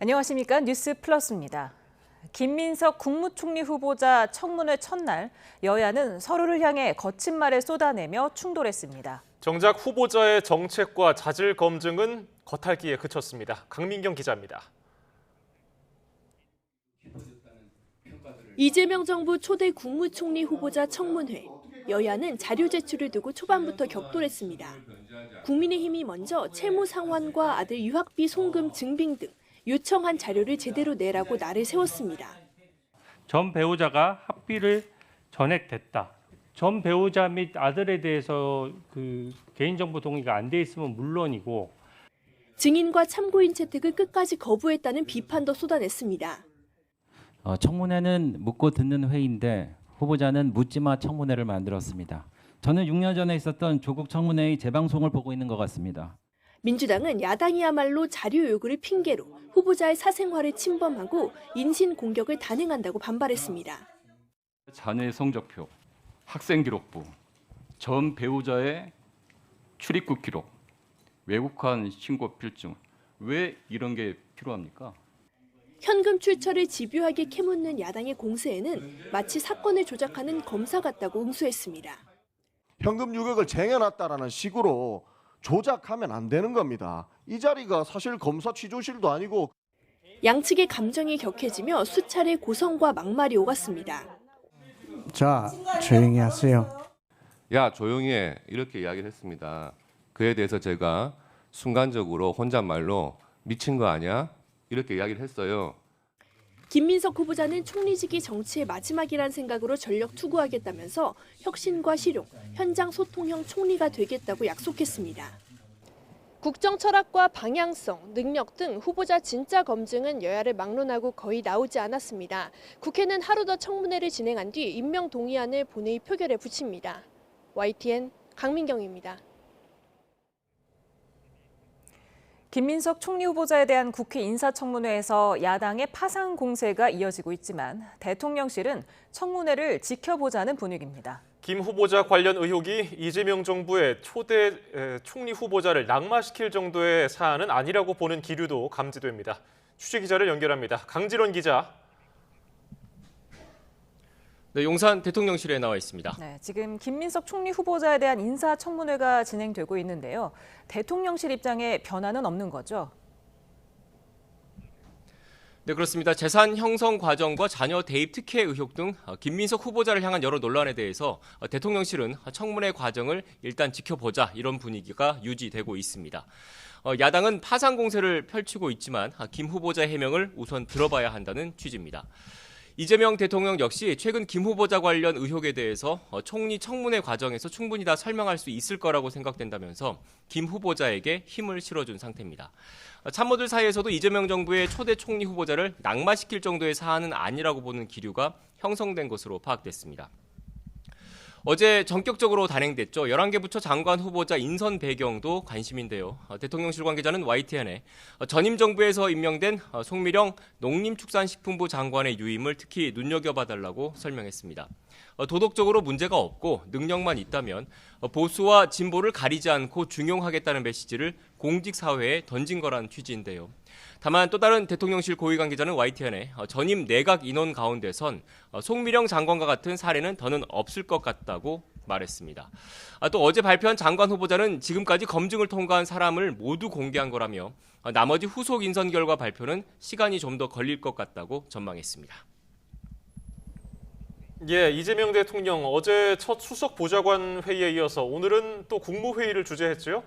안녕하십니까. 뉴스 플러스입니다. 김민석 국무총리 후보자 청문회 첫날 여야는 서로를 향해 거친 말을 쏟아내며 충돌했습니다. 정작 후보자의 정책과 자질 검증은 겉핥기에 그쳤습니다. 강민경 기자입니다. 이재명 정부 초대 국무총리 후보자 청문회. 여야는 자료 제출을 두고 초반부터 격돌했습니다. 국민의힘이 먼저 채무 상환과 아들 유학비 송금 증빙 등 요청한 자료를 제대로 내라고 날을 세웠습니다. 전 배우자가 학비를 전액됐다. 전 배우자 및 아들에 대해서 개인정보 동의가 안 돼 있으면 물론이고 증인과 참고인 채택을 끝까지 거부했다는 비판도 쏟아냈습니다. 청문회는 묻고 듣는 회의인데 후보자는 묻지마 청문회를 만들었습니다. 저는 6년 전에 있었던 조국 청문회의 재방송을 보고 있는 것 같습니다. 민주당은 야당이야말로 자료 요구를 핑계로 후보자의 사생활을 침범하고 인신 공격을 단행한다고 반발했습니다. 자녀의 성적표, 학생 기록부, 전 배우자의 출입국 기록, 외국환 신고 필증, 왜 이런 게 필요합니까? 현금 출처를 집요하게 캐묻는 야당의 공세에는 마치 사건을 조작하는 검사 같다고 응수했습니다. 현금 유격을 쟁여놨다라는 식으로 조작하면 안 되는 겁니다. 이 자리가 사실 검사 취조실도 아니고. 양측의 감정이 격해지며 수차례 고성과 막말이 오갔습니다. 자, 조용히 하세요. 야, 조용히 해. 이렇게 이야기를 했습니다. 그에 대해서 제가 순간적으로 혼잣말로 미친 거 아니야? 이렇게 이야기를 했어요. 김민석 후보자는 총리직이 정치의 마지막이란 생각으로 전력 투구하겠다면서 혁신과 실용, 현장 소통형 총리가 되겠다고 약속했습니다. 국정 철학과 방향성, 능력 등 후보자 진짜 검증은 여야를 막론하고 거의 나오지 않았습니다. 국회는 하루 더 청문회를 진행한 뒤 임명 동의안을 본회의 표결에 붙입니다. YTN 강민경입니다. 김민석 총리 후보자에 대한 국회 인사청문회에서 야당의 파상 공세가 이어지고 있지만 대통령실은 청문회를 지켜보자는 분위기입니다. 김 후보자 관련 의혹이 이재명 정부의 초대 총리 후보자를 낙마시킬 정도의 사안은 아니라고 보는 기류도 감지됩니다. 취재 기자를 연결합니다. 강지론 기자. 네, 용산 대통령실에 나와 있습니다. 네, 지금 김민석 총리 후보자에 대한 인사청문회가 진행되고 있는데요. 대통령실 입장에 변화는 없는 거죠? 네, 그렇습니다. 재산 형성 과정과 자녀 대입 특혜 의혹 등 김민석 후보자를 향한 여러 논란에 대해서 대통령실은 청문회 과정을 일단 지켜보자 이런 분위기가 유지되고 있습니다. 야당은 파상 공세를 펼치고 있지만 김 후보자의 해명을 우선 들어봐야 한다는 취지입니다. 이재명 대통령 역시 최근 김 후보자 관련 의혹에 대해서 총리 청문회 과정에서 충분히 다 설명할 수 있을 거라고 생각된다면서 김 후보자에게 힘을 실어준 상태입니다. 참모들 사이에서도 이재명 정부의 초대 총리 후보자를 낙마시킬 정도의 사안은 아니라고 보는 기류가 형성된 것으로 파악됐습니다. 어제 전격적으로 단행됐죠. 11개 부처 장관 후보자 인선 배경도 관심인데요. 대통령실 관계자는 YTN에 전임 정부에서 임명된 송미령 농림축산식품부 장관의 유임을 특히 눈여겨봐달라고 설명했습니다. 도덕적으로 문제가 없고 능력만 있다면 보수와 진보를 가리지 않고 중용하겠다는 메시지를 공직사회에 던진 거란 취지인데요. 다만 또 다른 대통령실 고위 관계자는 YTN에 전임 내각 인원 가운데선 송미령 장관과 같은 사례는 더는 없을 것 같다고 말했습니다. 또 어제 발표한 장관 후보자는 지금까지 검증을 통과한 사람을 모두 공개한 거라며 나머지 후속 인선 결과 발표는 시간이 좀 더 걸릴 것 같다고 전망했습니다. 예, 이재명 대통령 어제 첫 수석 보좌관 회의에 이어서 오늘은 또 국무회의를 주재했죠?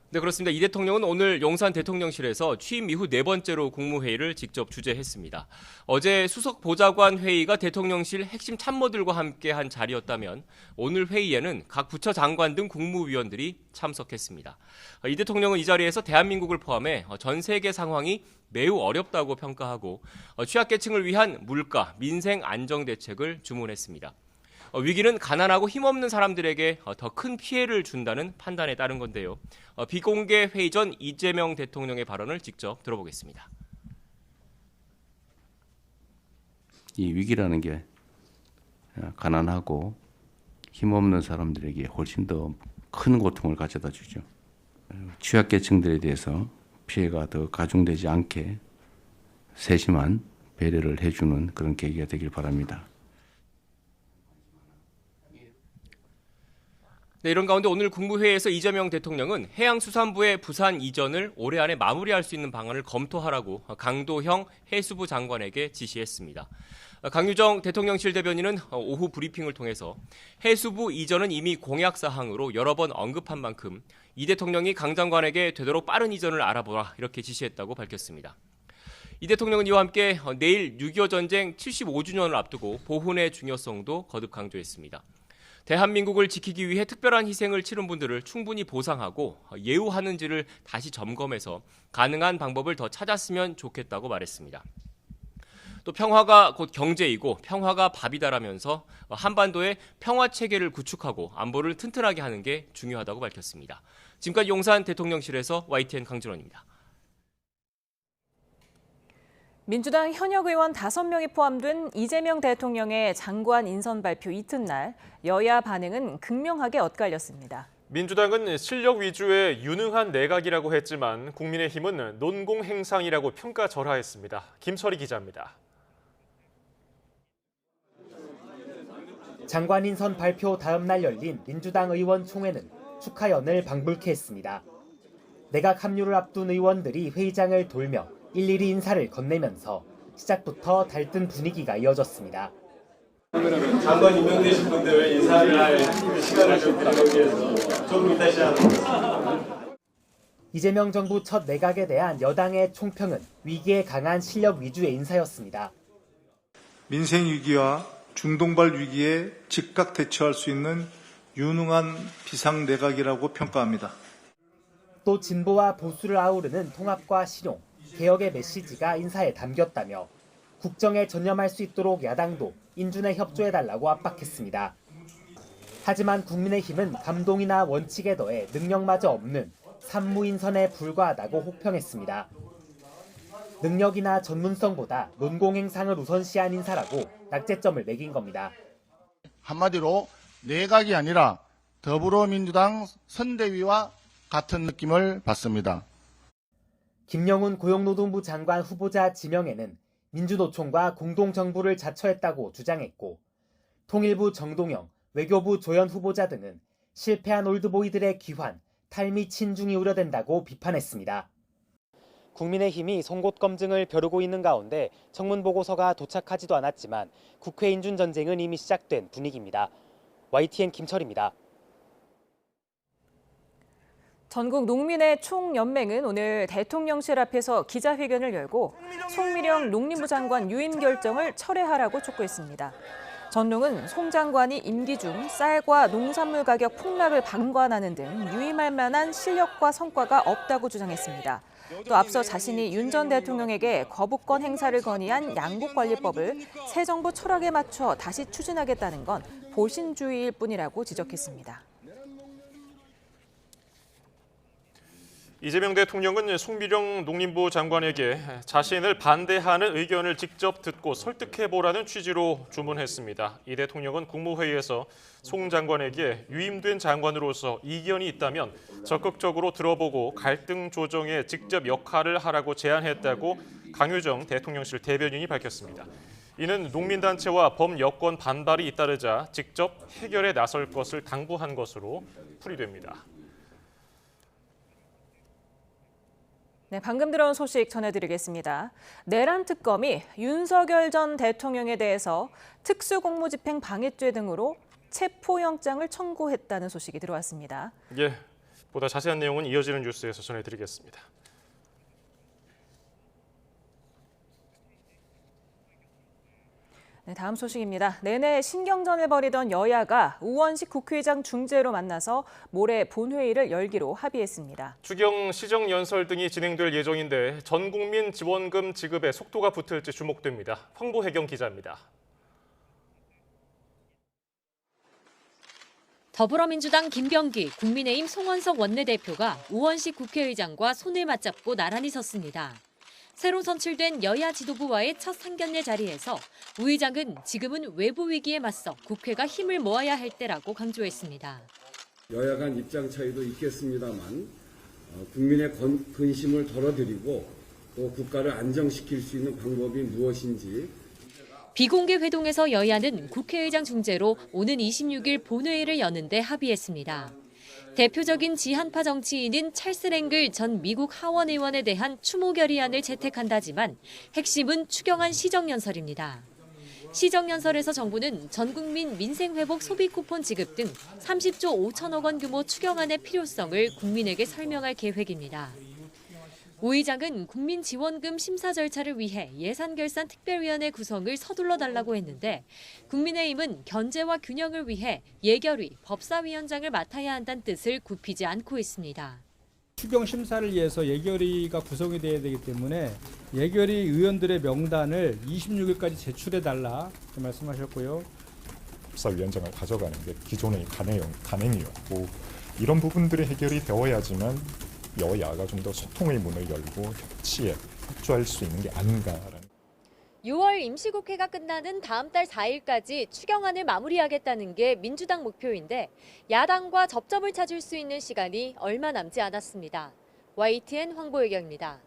네, 그렇습니다. 이 대통령은 오늘 용산 대통령실에서 취임 이후 네 번째로 국무회의를 직접 주재했습니다. 어제 수석 보좌관 회의가 대통령실 핵심 참모들과 함께 한 자리였다면 오늘 회의에는 각 부처 장관 등 국무위원들이 참석했습니다. 이 대통령은 이 자리에서 대한민국을 포함해 전 세계 상황이 매우 어렵다고 평가하고 취약계층을 위한 물가, 민생 안정 대책을 주문했습니다. 위기는 가난하고 힘없는 사람들에게 더 큰 피해를 준다는 판단에 따른 건데요. 비공개 회의 전 이재명 대통령의 발언을 직접 들어보겠습니다. 이 위기라는 게 가난하고 힘없는 사람들에게 훨씬 더 큰 고통을 가져다 주죠. 취약계층들에 대해서 피해가 더 가중되지 않게 세심한 배려를 해주는 그런 계기가 되길 바랍니다. 네, 이런 가운데 오늘 국무회의에서 이재명 대통령은 해양수산부의 부산 이전을 올해 안에 마무리할 수 있는 방안을 검토하라고 강도형 해수부 장관에게 지시했습니다. 강유정 대통령실 대변인은 오후 브리핑을 통해서 해수부 이전은 이미 공약사항으로 여러 번 언급한 만큼 이 대통령이 강 장관에게 되도록 빠른 이전을 알아보라 이렇게 지시했다고 밝혔습니다. 이 대통령은 이와 함께 내일 6.25 전쟁 75주년을 앞두고 보훈의 중요성도 거듭 강조했습니다. 대한민국을 지키기 위해 특별한 희생을 치른 분들을 충분히 보상하고 예우하는지를 다시 점검해서 가능한 방법을 더 찾았으면 좋겠다고 말했습니다. 또 평화가 곧 경제이고 평화가 밥이다라면서 한반도의 평화 체계를 구축하고 안보를 튼튼하게 하는 게 중요하다고 밝혔습니다. 지금까지 용산 대통령실에서 YTN 강진원입니다. 민주당 현역 의원 5명이 포함된 이재명 대통령의 장관 인선 발표 이튿날 여야 반응은 극명하게 엇갈렸습니다. 민주당은 실력 위주의 유능한 내각이라고 했지만 국민의힘은 논공행상이라고 평가절하했습니다. 김철희 기자입니다. 장관 인선 발표 다음 날 열린 민주당 의원총회는 축하연을 방불케 했습니다. 내각 합류를 앞둔 의원들이 회의장을 돌며 일일이 인사를 건네면서 시작부터 달뜬 분위기가 이어졌습니다. 장관 임명되신 분데 왜 인사를 할 시간을 좀 드리기 위해서 조금 이따 시작합니다. 이재명 정부 첫 내각에 대한 여당의 총평은 위기에 강한 실력 위주의 인사였습니다. 민생 위기와 중동발 위기에 즉각 대처할 수 있는 유능한 비상 내각이라고 평가합니다. 또 진보와 보수를 아우르는 통합과 실용, 개혁의 메시지가 인사에 담겼다며 국정에 전념할 수 있도록 야당도 인준에 협조해달라고 압박했습니다. 하지만 국민의힘은 감동이나 원칙에 더해 능력마저 없는 산무인선에 불과하다고 혹평했습니다. 능력이나 전문성보다 논공행상을 우선시한 인사라고 낙제점을 매긴 겁니다. 한마디로 내각이 아니라 더불어민주당 선대위와 같은 느낌을 받습니다. 김영훈 고용노동부 장관 후보자 지명에는 민주노총과 공동정부를 자처했다고 주장했고 통일부 정동영, 외교부 조연 후보자 등은 실패한 올드보이들의 귀환, 탈미 친중이 우려된다고 비판했습니다. 국민의힘이 송곳 검증을 벼르고 있는 가운데 청문보고서가 도착하지도 않았지만 국회 인준 전쟁은 이미 시작된 분위기입니다. YTN 김철입니다. 전국 농민의 총연맹은 오늘 대통령실 앞에서 기자회견을 열고 송미령 농림부 장관 유임 결정을 철회하라고 촉구했습니다. 전농은 송 장관이 임기 중 쌀과 농산물 가격 폭락을 방관하는 등 유임할 만한 실력과 성과가 없다고 주장했습니다. 또 앞서 자신이 윤 전 대통령에게 거부권 행사를 건의한 양국관리법을 새 정부 철학에 맞춰 다시 추진하겠다는 건 보신주의일 뿐이라고 지적했습니다. 이재명 대통령은 송미령 농림부 장관에게 자신을 반대하는 의견을 직접 듣고 설득해보라는 취지로 주문했습니다. 이 대통령은 국무회의에서 송 장관에게 유임된 장관으로서 이견이 있다면 적극적으로 들어보고 갈등 조정에 직접 역할을 하라고 제안했다고 강유정 대통령실 대변인이 밝혔습니다. 이는 농민단체와 범여권 반발이 잇따르자 직접 해결에 나설 것을 당부한 것으로 풀이됩니다. 네, 방금 들어온 소식 전해드리겠습니다. 내란 특검이 윤석열 전 대통령에 대해서 특수공무집행 방해죄 등으로 체포영장을 청구했다는 소식이 들어왔습니다. 예, 보다 자세한 내용은 이어지는 뉴스에서 전해드리겠습니다. 네, 다음 소식입니다. 내내 신경전을 벌이던 여야가 우원식 국회의장 중재로 만나서 모레 본회의를 열기로 합의했습니다. 추경 시정연설 등이 진행될 예정인데 전국민 지원금 지급에 속도가 붙을지 주목됩니다. 황보혜경 기자입니다. 더불어민주당 김병기, 국민의힘 송원석 원내대표가 우원식 국회의장과 손을 맞잡고 나란히 섰습니다. 새로 선출된 여야 지도부와의 첫 상견례 자리에서 우 의장은 지금은 외부 위기에 맞서 국회가 힘을 모아야 할 때라고 강조했습니다. 여야 간 입장 차이도 있겠습니다만 국민의 근심을 덜어드리고 또 국가를 안정시킬 수 있는 방법이 무엇인지. 비공개 회동에서 여야는 국회의장 중재로 오는 26일 본회의를 여는데 합의했습니다. 대표적인 지한파 정치인은 찰스 랭글 전 미국 하원 의원에 대한 추모 결의안을 채택한다지만 핵심은 추경안 시정연설입니다. 시정연설에서 정부는 전국민 민생회복 소비 쿠폰 지급 등 30조 5천억 원 규모 추경안의 필요성을 국민에게 설명할 계획입니다. 오 의장은 국민지원금 심사 절차를 위해 예산결산특별위원회 구성을 서둘러 달라고 했는데 국민의힘은 견제와 균형을 위해 예결위, 법사위원장을 맡아야 한다는 뜻을 굽히지 않고 있습니다. 추경 심사를 위해서 예결위가 구성이 돼야 되기 때문에 예결위 의원들의 명단을 26일까지 제출해달라 그 말씀하셨고요. 법사위원장을 가져가는 게 기존의 간행이었고 이런 부분들이 해결이 되어야지만 여야가 좀 더 소통의 문을 열고 협치에 협조할 수 있는 게 아닌가라는. 6월 임시국회가 끝나는 다음 달 4일까지 추경안을 마무리하겠다는 게 민주당 목표인데 야당과 접점을 찾을 수 있는 시간이 얼마 남지 않았습니다. YTN 황보혜경입니다.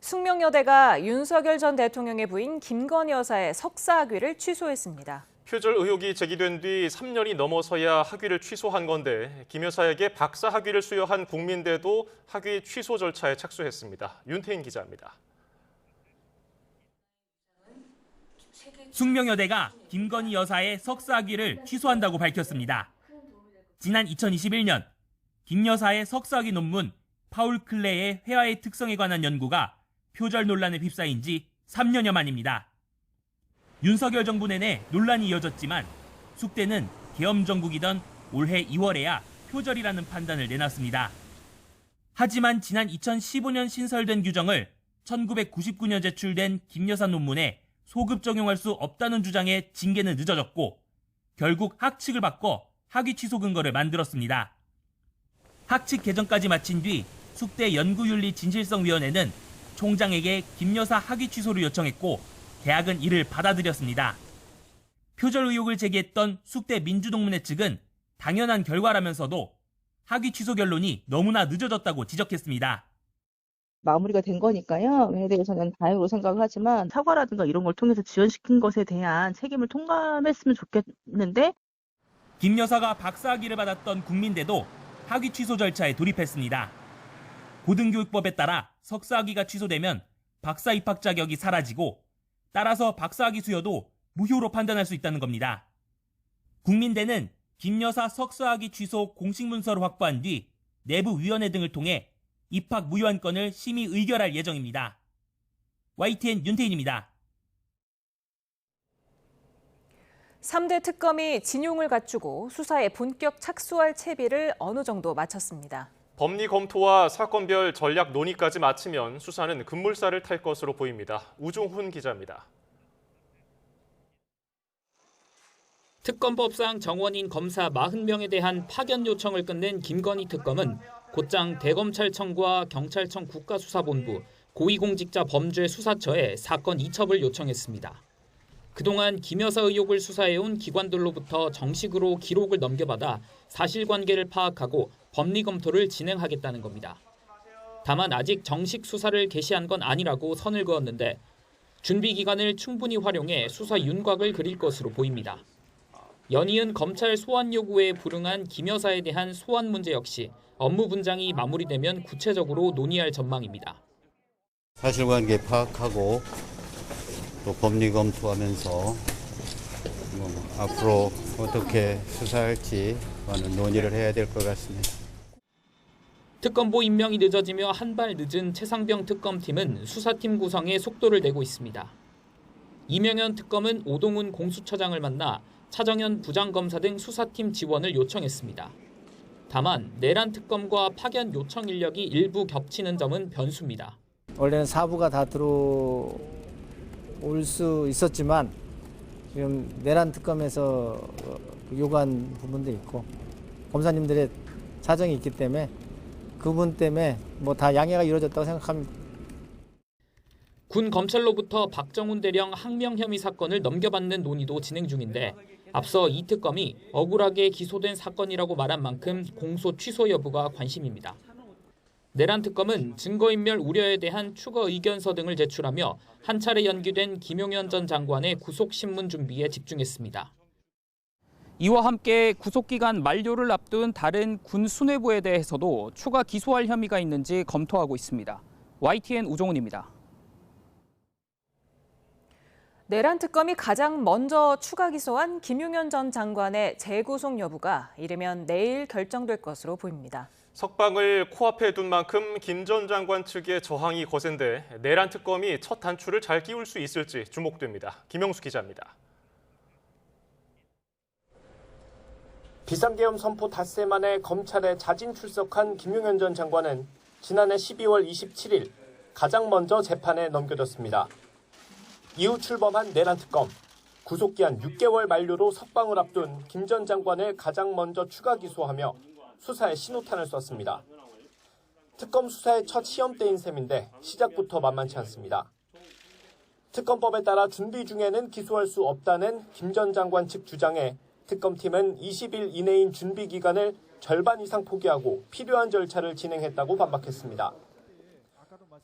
숙명여대가 윤석열 전 대통령의 부인 김건희 여사의 석사 학위를 취소했습니다. 표절 의혹이 제기된 뒤 3년이 넘어서야 학위를 취소한 건데 김 여사에게 박사 학위를 수여한 국민대도 학위 취소 절차에 착수했습니다. 윤태인 기자입니다. 숙명여대가 김건희 여사의 석사 학위를 취소한다고 밝혔습니다. 지난 2021년 김 여사의 석사 학위 논문 파울 클레의 회화의 특성에 관한 연구가 표절 논란에 휩싸인 지 3년여 만입니다. 윤석열 정부 내내 논란이 이어졌지만 숙대는 계엄 정국이던 올해 2월에야 표절이라는 판단을 내놨습니다. 하지만 지난 2015년 신설된 규정을 1999년 제출된 김 여사 논문에 소급 적용할 수 없다는 주장에 징계는 늦어졌고 결국 학칙을 바꿔 학위 취소 근거를 만들었습니다. 학칙 개정까지 마친 뒤 숙대 연구윤리진실성위원회는 총장에게 김 여사 학위 취소를 요청했고 대학은 이를 받아들였습니다. 표절 의혹을 제기했던 숙대 민주동문회 측은 당연한 결과라면서도 학위 취소 결론이 너무나 늦어졌다고 지적했습니다. 마무리가 된 거니까요. 에 대해서는 다행으로 생각을 하지만 사과라든가 이런 걸 통해서 지연시킨 것에 대한 책임을 통감했으면 좋겠는데. 김 여사가 박사학위를 받았던 국민대도 학위 취소 절차에 돌입했습니다. 고등교육법에 따라 석사학위가 취소되면 박사 입학 자격이 사라지고 따라서 박사학위 수여도 무효로 판단할 수 있다는 겁니다. 국민대는 김 여사 석사학위 취소 공식 문서를 확보한 뒤 내부 위원회 등을 통해 입학 무효한 건을 심의 의결할 예정입니다. YTN 윤태인입니다. 3대 특검이 진용을 갖추고 수사에 본격 착수할 채비를 어느 정도 마쳤습니다. 법리 검토와 사건별 전략 논의까지 마치면 수사는 급물살을 탈 것으로 보입니다. 우종훈 기자입니다. 특검법상 정원인 검사 40명에 대한 파견 요청을 끝낸 김건희 특검은 곧장 대검찰청과 경찰청 국가수사본부, 고위공직자범죄수사처에 사건 이첩을 요청했습니다. 그동안 김 여사 의혹을 수사해온 기관들로부터 정식으로 기록을 넘겨받아 사실관계를 파악하고 법리 검토를 진행하겠다는 겁니다. 다만 아직 정식 수사를 개시한 건 아니라고 선을 그었는데 준비 기간을 충분히 활용해 수사 윤곽을 그릴 것으로 보입니다. 연이은 검찰 소환 요구에 불응한 김 여사에 대한 소환 문제 역시 업무 분장이 마무리되면 구체적으로 논의할 전망입니다. 사실관계 파악하고 또 법리 검토하면서 앞으로 어떻게 수사할지 많은 논의를 해야 될 것 같습니다. 특검보 임명이 늦어지며 한 발 늦은 최상병 특검팀은 수사팀 구성에 속도를 내고 있습니다. 이명현 특검은 오동훈 공수처장을 만나 차정현 부장검사 등 수사팀 지원을 요청했습니다. 다만 내란 특검과 파견 요청 인력이 일부 겹치는 점은 변수입니다. 원래는 사부가 다 들어올 수 있었지만 지금 내란 특검에서 요구한 부분도 있고 검사님들의 사정이 있기 때문에 그분 때문에 다 양해가 이루어졌다고 생각합니다. 군 검찰로부터 박정훈 대령 항명 혐의 사건을 넘겨받는 논의도 진행 중인데 앞서 이 특검이 억울하게 기소된 사건이라고 말한 만큼 공소 취소 여부가 관심입니다. 내란 특검은 증거인멸 우려에 대한 추가 의견서 등을 제출하며 한 차례 연기된 김용현 전 장관의 구속 신문 준비에 집중했습니다. 이와 함께 구속기간 만료를 앞둔 다른 군 수뇌부에 대해서도 추가 기소할 혐의가 있는지 검토하고 있습니다. YTN 우종훈입니다. 내란 특검이 가장 먼저 추가 기소한 김용현 전 장관의 재구속 여부가 이르면 내일 결정될 것으로 보입니다. 석방을 코앞에 둔 만큼 김 전 장관 측의 저항이 거센데 내란 특검이 첫 단추를 잘 끼울 수 있을지 주목됩니다. 김영수 기자입니다. 비상계엄 선포 닷새 만에 검찰에 자진 출석한 김용현 전 장관은 지난해 12월 27일 가장 먼저 재판에 넘겨졌습니다. 이후 출범한 내란 특검, 구속기한 6개월 만료로 석방을 앞둔 김 전 장관을 가장 먼저 추가 기소하며 수사에 신호탄을 쐈습니다. 특검 수사의 첫 시험대인 셈인데 시작부터 만만치 않습니다. 특검법에 따라 준비 중에는 기소할 수 없다는 김 전 장관 측 주장에 특검팀은 20일 이내인 준비 기간을 절반 이상 포기하고 필요한 절차를 진행했다고 반박했습니다.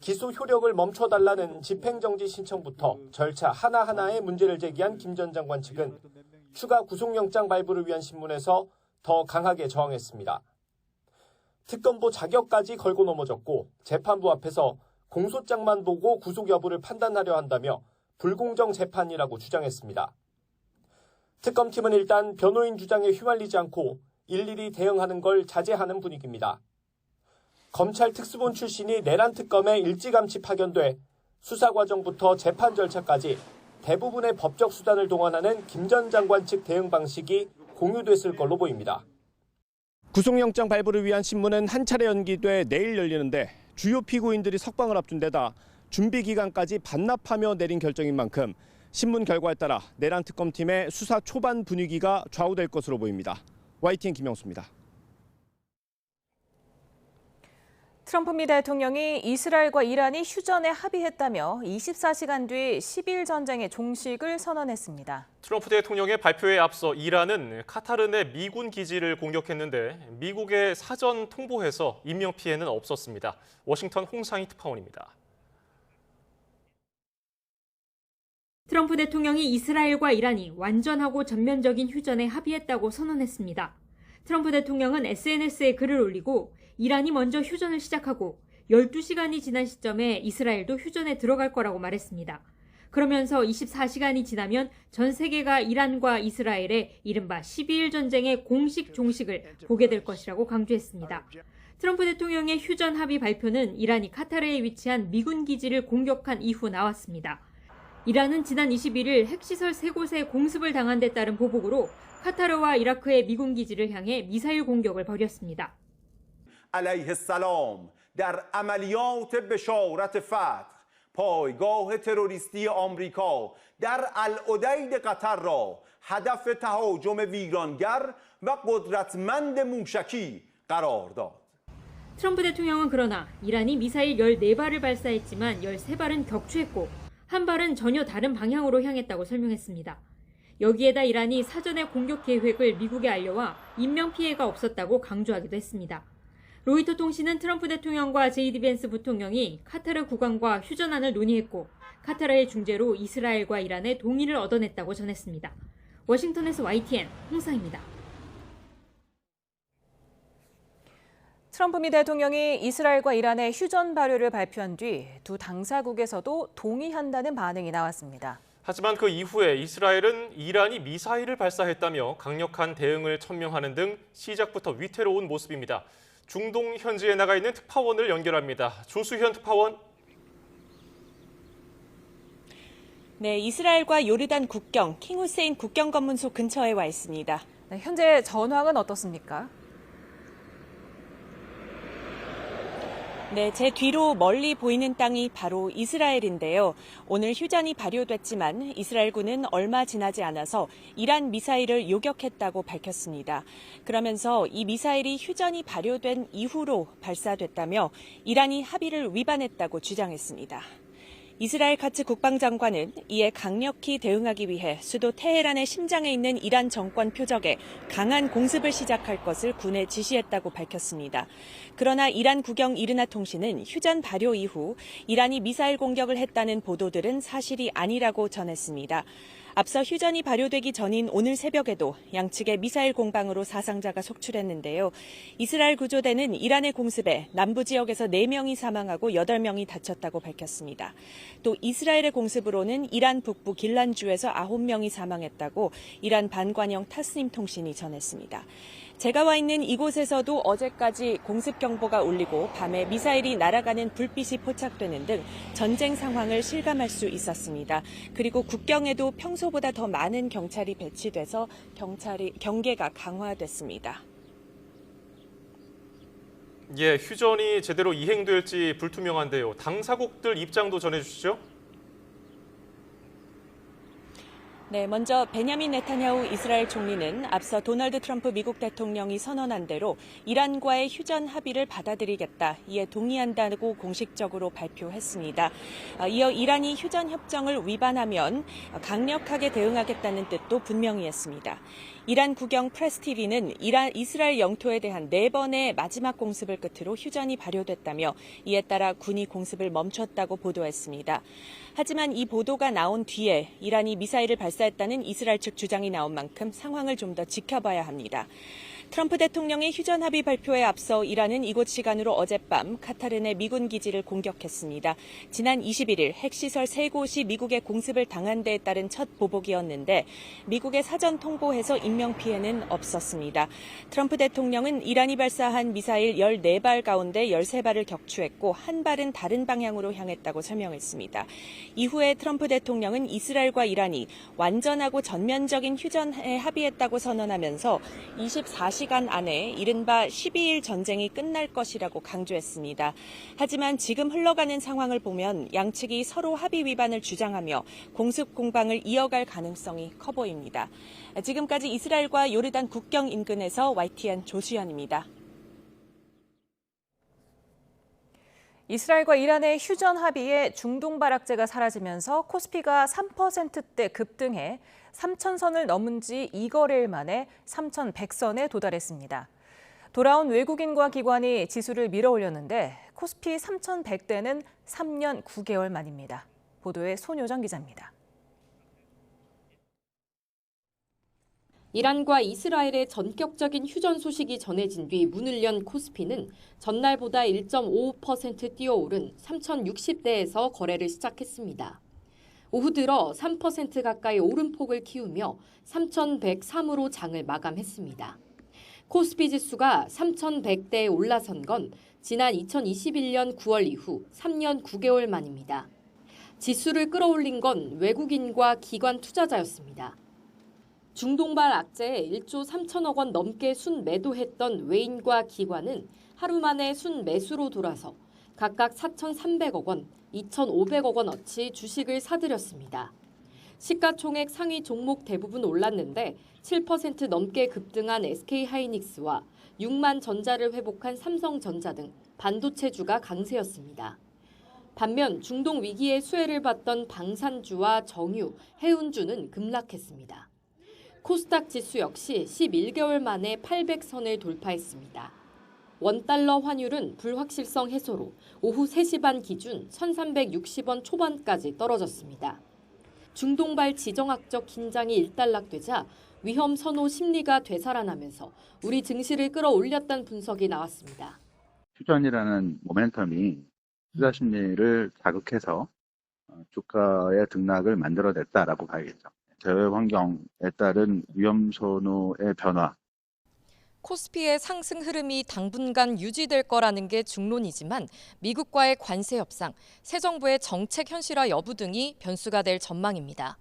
기소 효력을 멈춰달라는 집행정지 신청부터 절차 하나하나에 문제를 제기한 김 전 장관 측은 추가 구속영장 발부를 위한 신문에서 더 강하게 저항했습니다. 특검보 자격까지 걸고 넘어졌고 재판부 앞에서 공소장만 보고 구속 여부를 판단하려 한다며 불공정 재판이라고 주장했습니다. 특검팀은 일단 변호인 주장에 휘말리지 않고 일일이 대응하는 걸 자제하는 분위기입니다. 검찰 특수본 출신이 내란 특검에 일찌감치 파견돼 수사 과정부터 재판 절차까지 대부분의 법적 수단을 동원하는 김 전 장관 측 대응 방식이 공유됐을 걸로 보입니다. 구속영장 발부를 위한 신문은 한 차례 연기돼 내일 열리는데 주요 피고인들이 석방을 앞둔 데다 준비 기간까지 반납하며 내린 결정인 만큼 신문 결과에 따라 내란 특검팀의 수사 초반 분위기가 좌우될 것으로 보입니다. YTN 김영수입니다. 트럼프 미 대통령이 이스라엘과 이란이 휴전에 합의했다며 24시간 뒤 10일 전쟁의 종식을 선언했습니다. 트럼프 대통령의 발표에 앞서 이란은 카타르 내 미군 기지를 공격했는데 미국의 사전 통보에서 인명피해는 없었습니다. 워싱턴 홍상희 특파원입니다. 트럼프 대통령이 이스라엘과 이란이 완전하고 전면적인 휴전에 합의했다고 선언했습니다. 트럼프 대통령은 SNS에 글을 올리고 이란이 먼저 휴전을 시작하고 12시간이 지난 시점에 이스라엘도 휴전에 들어갈 거라고 말했습니다. 그러면서 24시간이 지나면 전 세계가 이란과 이스라엘의 이른바 12일 전쟁의 공식 종식을 보게 될 것이라고 강조했습니다. 트럼프 대통령의 휴전 합의 발표는 이란이 카타르에 위치한 미군 기지를 공격한 이후 나왔습니다. 이란은 지난 21일 핵시설 3곳에 공습을 당한 데 따른 보복으로 카타르와 이라크의 미군 기지를 향해 미사일 공격을 벌였습니다. علیه السلام در عملیات بشارت فتح پایگاه تروریستی آمریکا در العدید قطر را هدف تهاجم ویرانگر و قدرتمند موشکی قرار داد. 트럼프 대통령은 그러나 이란이 미사일 14발을 발사했지만 13발은 격추했고 한 발은 전혀 다른 방향으로 향했다고 설명했습니다. 여기에다 이란이 사전에 공격 계획을 미국에 알려와 인명피해가 없었다고 강조하기도 했습니다. 로이터 통신은 트럼프 대통령과 제이디 벤스 부통령이 카타르 국왕과 휴전안을 논의했고 카타르의 중재로 이스라엘과 이란의 동의를 얻어냈다고 전했습니다. 워싱턴에서 YTN 홍상입니다. 트럼프 미 대통령이 이스라엘과 이란의 휴전 발효를 발표한 뒤 두 당사국에서도 동의한다는 반응이 나왔습니다. 하지만 그 이후에 이스라엘은 이란이 미사일을 발사했다며 강력한 대응을 천명하는 등 시작부터 위태로운 모습입니다. 중동 현지에 나가 있는 특파원을 연결합니다. 조수현 특파원. 네, 이스라엘과 요르단 국경 킹 후세인 국경검문소 근처에 와 있습니다. 네, 현재 전황은 어떻습니까? 네, 제 뒤로 멀리 보이는 땅이 바로 이스라엘인데요. 오늘 휴전이 발효됐지만 이스라엘군은 얼마 지나지 않아서 이란 미사일을 요격했다고 밝혔습니다. 그러면서 이 미사일이 휴전이 발효된 이후로 발사됐다며 이란이 합의를 위반했다고 주장했습니다. 이스라엘 카츠 국방장관은 이에 강력히 대응하기 위해 수도 테헤란의 심장에 있는 이란 정권 표적에 강한 공습을 시작할 것을 군에 지시했다고 밝혔습니다. 그러나 이란 국영 이르나 통신은 휴전 발효 이후 이란이 미사일 공격을 했다는 보도들은 사실이 아니라고 전했습니다. 앞서 휴전이 발효되기 전인 오늘 새벽에도 양측의 미사일 공방으로 사상자가 속출했는데요. 이스라엘 구조대는 이란의 공습에 남부 지역에서 4명이 사망하고 8명이 다쳤다고 밝혔습니다. 또 이스라엘의 공습으로는 이란 북부 길란주에서 9명이 사망했다고 이란 반관영 타스님 통신이 전했습니다. 제가 와 있는 이곳에서도 어제까지 공습 경보가 울리고 밤에 미사일이 날아가는 불빛이 포착되는 등 전쟁 상황을 실감할 수 있었습니다. 그리고 국경에도 평소보다 더 많은 경찰이 배치돼서 경계가 강화됐습니다. 예, 휴전이 제대로 이행될지 불투명한데요. 당사국들 입장도 전해주시죠. 네, 먼저 베냐민 네타냐후 이스라엘 총리는 앞서 도널드 트럼프 미국 대통령이 선언한 대로 이란과의 휴전 합의를 받아들이겠다, 이에 동의한다고 공식적으로 발표했습니다. 이어 이란이 휴전 협정을 위반하면 강력하게 대응하겠다는 뜻도 분명히 했습니다. 이란 국영 프레스-TV는 이스라엘 영토에 대한 4번의 마지막 공습을 끝으로 휴전이 발효됐다며 이에 따라 군이 공습을 멈췄다고 보도했습니다. 하지만 이 보도가 나온 뒤에 이란이 미사일을 발사했다는 이스라엘 측 주장이 나온 만큼 상황을 좀 더 지켜봐야 합니다. 트럼프 대통령의 휴전 합의 발표에 앞서 이란은 이곳 시간으로 어젯밤 카타르 내 미군 기지를 공격했습니다. 지난 21일 핵시설 3곳이 미국의 공습을 당한 데에 따른 첫 보복이었는데 미국의 사전 통보에서 인명피해는 없었습니다. 트럼프 대통령은 이란이 발사한 미사일 14발 가운데 13발을 격추했고 한 발은 다른 방향으로 향했다고 설명했습니다. 이후에 트럼프 대통령은 이스라엘과 이란이 완전하고 전면적인 휴전에 합의했다고 선언하면서 24시간 안에 이른바 12일 전쟁이 끝날 것이라고 강조했습니다. 하지만 지금 흘러가는 상황을 보면 양측이 서로 합의 위반을 주장하며 공습 공방을 이어갈 가능성이 커 보입니다. 지금까지 이스라엘과 요르단 국경 인근에서 YTN 조수연입니다. 이스라엘과 이란의 휴전 합의에 중동발 악재가 사라지면서 코스피가 3%대 급등해 3,000선을 넘은 지 2거래일 만에 3,100선에 도달했습니다. 돌아온 외국인과 기관이 지수를 밀어올렸는데 코스피 3,100대는 3년 9개월 만입니다. 보도에 손효정 기자입니다. 이란과 이스라엘의 전격적인 휴전 소식이 전해진 뒤 문을 연 코스피는 전날보다 1.55% 뛰어오른 3,060대에서 거래를 시작했습니다. 오후 들어 3% 가까이 오름폭을 키우며 3,103으로 장을 마감했습니다. 코스피 지수가 3,100대에 올라선 건 지난 2021년 9월 이후 3년 9개월 만입니다. 지수를 끌어올린 건 외국인과 기관 투자자였습니다. 중동발 악재에 1조 3천억 원 넘게 순매도했던 외인과 기관은 하루 만에 순매수로 돌아서 각각 4,300억 원, 2,500억 원어치 주식을 사들였습니다. 시가총액 상위 종목 대부분 올랐는데 7% 넘게 급등한 SK하이닉스와 6만 전자를 회복한 삼성전자 등 반도체주가 강세였습니다. 반면 중동 위기의 수혜를 받던 방산주와 정유, 해운주는 급락했습니다. 코스닥 지수 역시 11개월 만에 800선을 돌파했습니다. 원달러 환율은 불확실성 해소로 오후 3시 반 기준 1,360원 초반까지 떨어졌습니다. 중동발 지정학적 긴장이 일단락되자 위험 선호 심리가 되살아나면서 우리 증시를 끌어올렸다는 분석이 나왔습니다. 휴전이라는 모멘텀이 투자 심리를 자극해서 주가의 등락을 만들어냈다라고 봐야겠죠. 대외 환경에 따른 위험 선호의 변화. 코스피의 상승 흐름이 당분간 유지될 거라는 게 중론이지만 미국과의 관세 협상, 새 정부의 정책 현실화 여부 등이 변수가 될 전망입니다.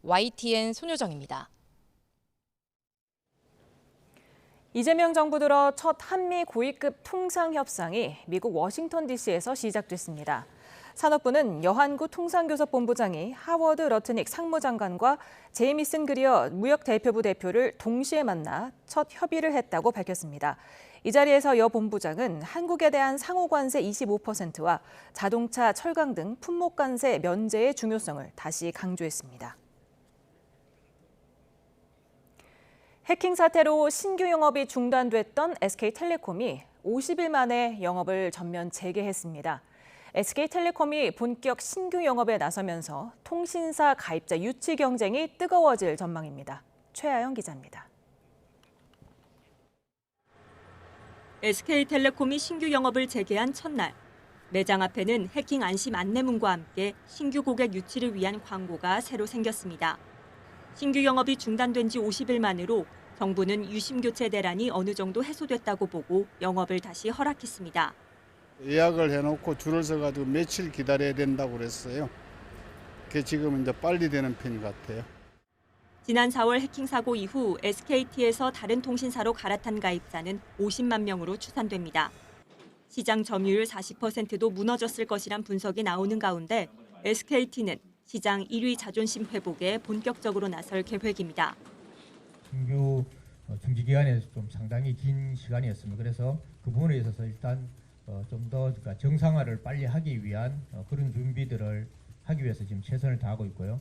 YTN 손효정입니다. 이재명 정부 들어 첫 한미 고위급 통상 협상이 미국 워싱턴 DC에서 시작됐습니다. 산업부는 여한구 통상교섭본부장이 하워드 러트닉 상무장관과 제이미슨 그리어 무역대표부 대표를 동시에 만나 첫 협의를 했다고 밝혔습니다. 이 자리에서 여 본부장은 한국에 대한 상호관세 25%와 자동차, 철강 등 품목관세 면제의 중요성을 다시 강조했습니다. 해킹 사태로 신규 영업이 중단됐던 SK텔레콤이 50일 만에 영업을 전면 재개했습니다. SK텔레콤이 본격 신규 영업에 나서면서 통신사 가입자 유치 경쟁이 뜨거워질 전망입니다. 최아영 기자입니다. SK텔레콤이 신규 영업을 재개한 첫날, 매장 앞에는 해킹 안심 안내문과 함께 신규 고객 유치를 위한 광고가 새로 생겼습니다. 신규 영업이 중단된 지 50일 만으로 정부는 유심 교체 대란이 어느 정도 해소됐다고 보고 영업을 다시 허락했습니다. 예약을 해놓고 줄을 서가지고 며칠 기다려야 된다고 그랬어요. 그게 지금 이제 빨리 되는 편 같아요. 지난 4월 해킹 사고 이후 SKT에서 다른 통신사로 갈아탄 가입자는 50만 명으로 추산됩니다. 시장 점유율 40%도 무너졌을 것이란 분석이 나오는 가운데 SKT는 시장 1위 자존심 회복에 본격적으로 나설 계획입니다. 신규 중지 기간에 좀 상당히 긴 시간이었습니다. 그래서 그 부분에 있어서 일단 좀 더 정상화를 빨리 하기 위한 그런 준비들을 하기 위해서 지금 최선을 다하고 있고요.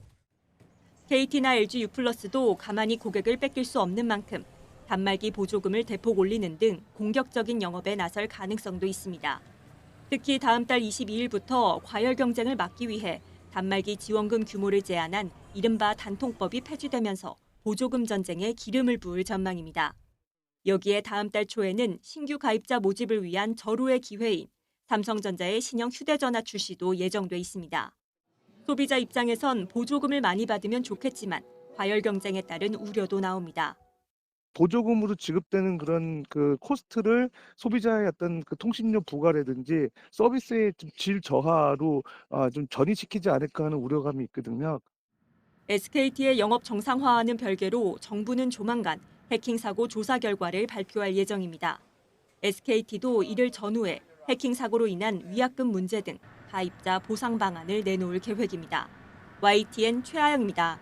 KT나 LG U+도 가만히 고객을 뺏길 수 없는 만큼 단말기 보조금을 대폭 올리는 등 공격적인 영업에 나설 가능성도 있습니다. 특히 다음 달 22일부터 과열 경쟁을 막기 위해 단말기 지원금 규모를 제한한 이른바 단통법이 폐지되면서 보조금 전쟁에 기름을 부을 전망입니다. 여기에 다음 달 초에는 신규 가입자 모집을 위한 절호의 기회인 삼성전자의 신형 휴대전화 출시도 예정돼 있습니다. 소비자 입장에선 보조금을 많이 받으면 좋겠지만 과열 경쟁에 따른 우려도 나옵니다. 보조금으로 지급되는 그런 그 코스트를 소비자의 어떤 그 통신료 부과라든지 서비스의 좀 질 저하로 좀 전이시키지 않을까 하는 우려감이 있거든요. SKT의 영업 정상화와는 별개로 정부는 조만간 해킹 사고 조사 결과를 발표할 예정입니다. SKT도 이를 전후해 해킹 사고로 인한 위약금 문제 등 가입자 보상 방안을 내놓을 계획입니다. YTN 최아영입니다.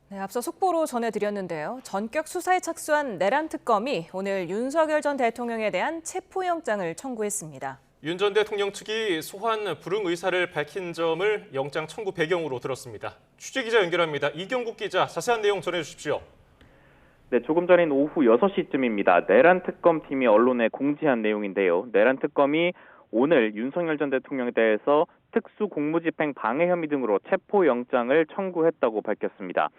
네, 앞서 속보로 전해드렸는데요. 전격 수사에 착수한 내란 특검이 오늘 윤석열 전 대통령에 대한 체포영장을 청구했습니다. 윤 전 대통령 측이 소환 불응 의사를 밝힌 점을 영장 청구 배경으로 들었습니다. 취재기자 연결합니다. 이경국 기자, 자세한 내용 전해주십시오. 네, 조금 전인 오후 6시쯤입니다. 내란 특검팀이 언론에 공지한 내용인데요. 내란 특검이 오늘 윤석열 전 대통령에 대해서 특수공무집행 방해 혐의 등으로 체포영장을 청구했다고 밝혔습니다.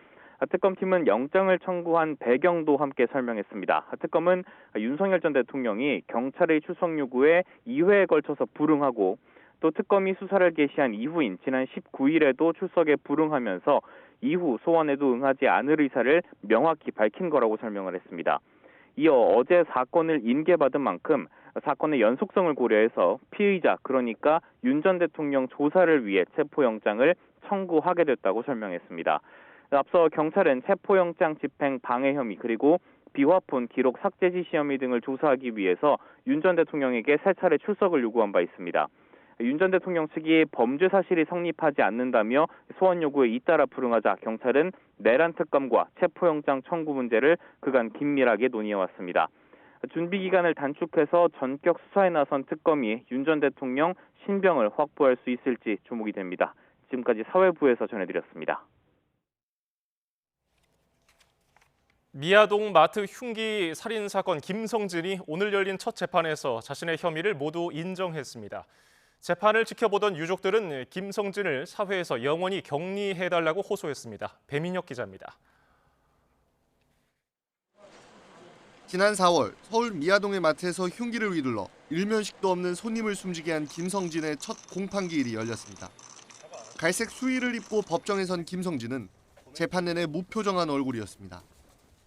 특검팀은 영장을 청구한 배경도 함께 설명했습니다. 특검은 윤석열 전 대통령이 경찰의 출석 요구에 2회에 걸쳐서 불응하고 또 특검이 수사를 개시한 이후인 지난 19일에도 출석에 불응하면서 이후 소환에도 응하지 않을 의사를 명확히 밝힌 거라고 설명을 했습니다. 이어 어제 사건을 인계받은 만큼 사건의 연속성을 고려해서 피의자, 그러니까 윤 전 대통령 조사를 위해 체포영장을 청구하게 됐다고 설명했습니다. 앞서 경찰은 체포영장 집행 방해 혐의 그리고 비화폰 기록 삭제 지시 혐의 등을 조사하기 위해서 윤 전 대통령에게 3차례 출석을 요구한 바 있습니다. 윤 전 대통령 측이 범죄 사실이 성립하지 않는다며 소환 요구에 잇따라 불응하자 경찰은 내란 특검과 체포영장 청구 문제를 그간 긴밀하게 논의해왔습니다. 준비 기간을 단축해서 전격 수사에 나선 특검이 윤 전 대통령 신병을 확보할 수 있을지 주목이 됩니다. 지금까지 사회부에서 전해드렸습니다. 미아동 마트 흉기 살인 사건 김성진이 오늘 열린 첫 재판에서 자신의 혐의를 모두 인정했습니다. 재판을 지켜보던 유족들은 김성진을 사회에서 영원히 격리해달라고 호소했습니다. 배민혁 기자입니다. 지난 4월 서울 미아동의 마트에서 흉기를 휘둘러 일면식도 없는 손님을 숨지게 한 김성진의 첫 공판기일이 열렸습니다. 갈색 수의를 입고 법정에 선 김성진은 재판 내내 무표정한 얼굴이었습니다.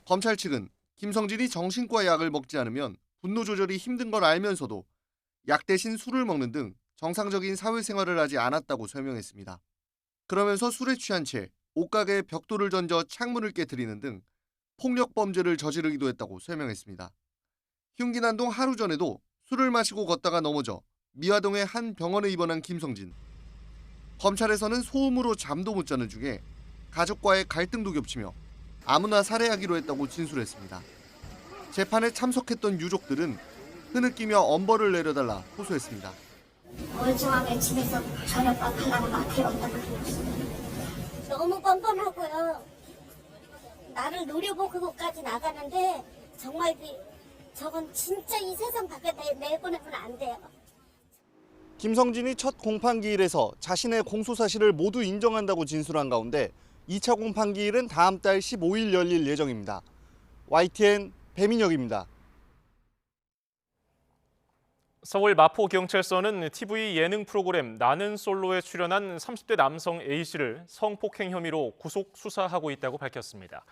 검찰 측은 김성진이 정신과 약을 먹지 않으면 분노 조절이 힘든 걸 알면서도 약 대신 술을 먹는 등 정상적인 사회생활을 하지 않았다고 설명했습니다. 그러면서 술에 취한 채 옷가게에 벽돌을 던져 창문을 깨트리는 등 폭력 범죄를 저지르기도 했다고 설명했습니다. 흉기 난 동 하루 전에도 술을 마시고 걷다가 넘어져 미화동의 한 병원에 입원한 김성진. 검찰에서는 소음으로 잠도 못 자는 중에 가족과의 갈등도 겹치며 아무나 살해하기로 했다고 진술했습니다. 재판에 참석했던 유족들은 흐느끼며 엄벌을 내려달라 호소했습니다. 멀쩡하게 집에서 저녁밥 하려고 마트에 온다고 너무 뻔뻔하고요. 나를 노려보고까지 나가는데 정말 저건 진짜 이 세상 밖에 내보내면 안 돼요. 김성진이 첫 공판기일에서 자신의 공소 사실을 모두 인정한다고 진술한 가운데 2차 공판기일은 다음 달 15일 열릴 예정입니다. YTN 배민혁입니다. 서울 마포경찰서는 TV 예능 프로그램 나는 솔로에 출연한 30대 남성 A씨를 성폭행 혐의로 구속 수사하고 있다고 밝혔습니다.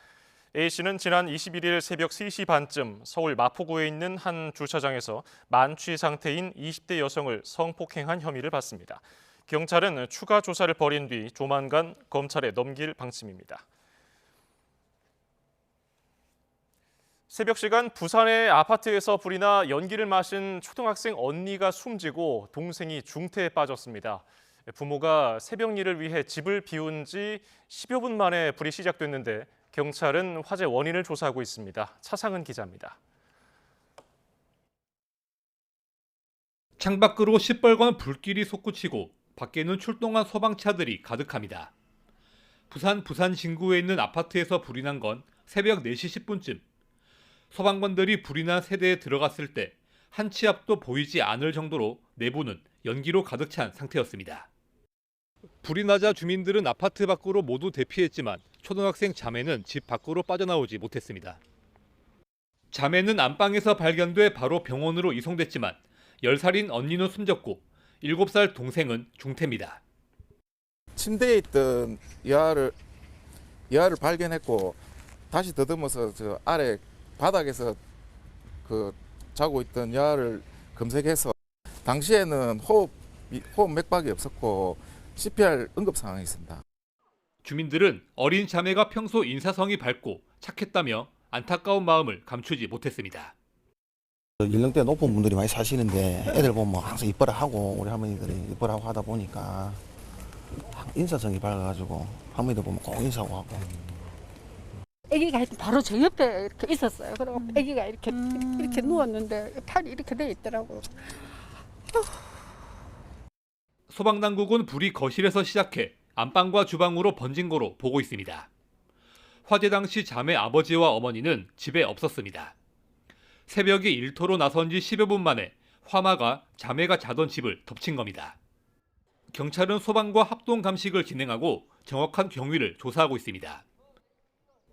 A씨는 지난 21일 새벽 3시 반쯤 서울 마포구에 있는 한 주차장에서 만취 상태인 20대 여성을 성폭행한 혐의를 받습니다. 경찰은 추가 조사를 벌인 뒤 조만간 검찰에 넘길 방침입니다. 새벽 시간 부산의 아파트에서 불이 나 연기를 마신 초등학생 언니가 숨지고 동생이 중태에 빠졌습니다. 부모가 새벽 일을 위해 집을 비운 지 10여 분 만에 불이 시작됐는데 경찰은 화재 원인을 조사하고 있습니다. 차상은 기자입니다. 창밖으로 시뻘건 불길이 솟구치고 밖에는 출동한 소방차들이 가득합니다. 부산 진구에 있는 아파트에서 불이 난 건 새벽 4시 10분쯤. 소방관들이 불이 난 세대에 들어갔을 때 한 치 앞도 보이지 않을 정도로 내부는 연기로 가득 찬 상태였습니다. 불이 나자 주민들은 아파트 밖으로 모두 대피했지만 초등학생 자매는 집 밖으로 빠져나오지 못했습니다. 자매는 안방에서 발견돼 바로 병원으로 이송됐지만 10살인 언니는 숨졌고 7살 동생은 중태입니다. 침대에 있던 여아를 발견했고 다시 더듬어서 저 아래 바닥에서 자고 있던 여아를 검색해서 당시에는 호흡 맥박이 없었고 CPR 응급 상황이었습니다. 주민들은 어린 자매가 평소 인사성이 밝고 착했다며 안타까운 마음을 감추지 못했습니다. 연령대 높은 분들이 많이 사시는데 애들 보면 항상 이뻐라 하고 우리 할머니들이 이뻐라 하고 하다 보니까 인사성이 밝아가지고 할머니들 보면 꼭 인사하고 하고. 아기가 바로 저 옆에 이렇게 있었어요. 그리고 아기가 이렇게 누웠는데 팔이 이렇게 돼 있더라고요. 소방당국은 불이 거실에서 시작해 안방과 주방으로 번진 거로 보고 있습니다. 화재 당시 자매 아버지와 어머니는 집에 없었습니다. 새벽에 일터로 나선 지 10여 분 만에 화마가 자매가 자던 집을 덮친 겁니다. 경찰은 소방과 합동 감식을 진행하고 정확한 경위를 조사하고 있습니다.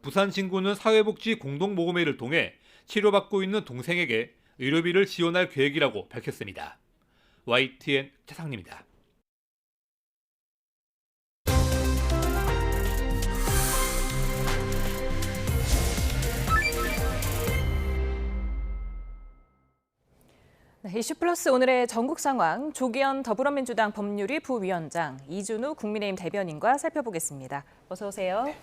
부산 진구는 사회복지 공동모금회를 통해 치료받고 있는 동생에게 의료비를 지원할 계획이라고 밝혔습니다. YTN 차상림입니다. 네, 이슈 플러스 오늘의 전국 상황 조기현 더불어민주당 법률위 부위원장, 이준우 국민의힘 대변인과 살펴보겠습니다. 어서 오세요. 네.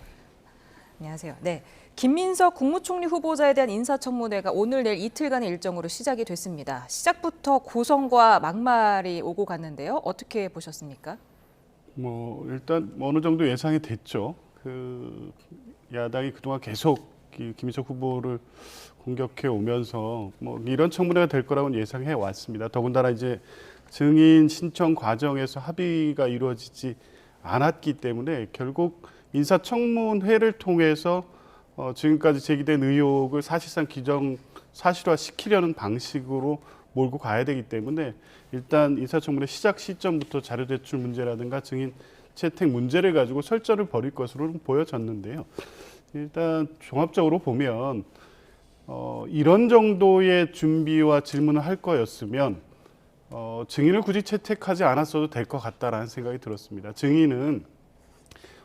안녕하세요. 네, 김민석 국무총리 후보자에 대한 인사청문회가 오늘 내일 이틀간의 일정으로 시작이 됐습니다. 시작부터 고성과 막말이 오고 갔는데요. 어떻게 보셨습니까? 일단 어느 정도 예상이 됐죠. 야당이 그동안 계속 김민석 후보를 공격해 오면서 이런 청문회가 될 거라고는 예상해 왔습니다. 더군다나 이제 증인 신청 과정에서 합의가 이루어지지 않았기 때문에 결국 인사청문회를 통해서 지금까지 제기된 의혹을 사실상 사실화시키려는 방식으로 몰고 가야 되기 때문에 일단 인사청문회 시작 시점부터 자료 제출 문제라든가 증인 채택 문제를 가지고 설전을 벌일 것으로 보여졌는데요. 일단 종합적으로 보면 이런 정도의 준비와 질문을 할 거였으면 증인을 굳이 채택하지 않았어도 될 것 같다라는 생각이 들었습니다. 증인은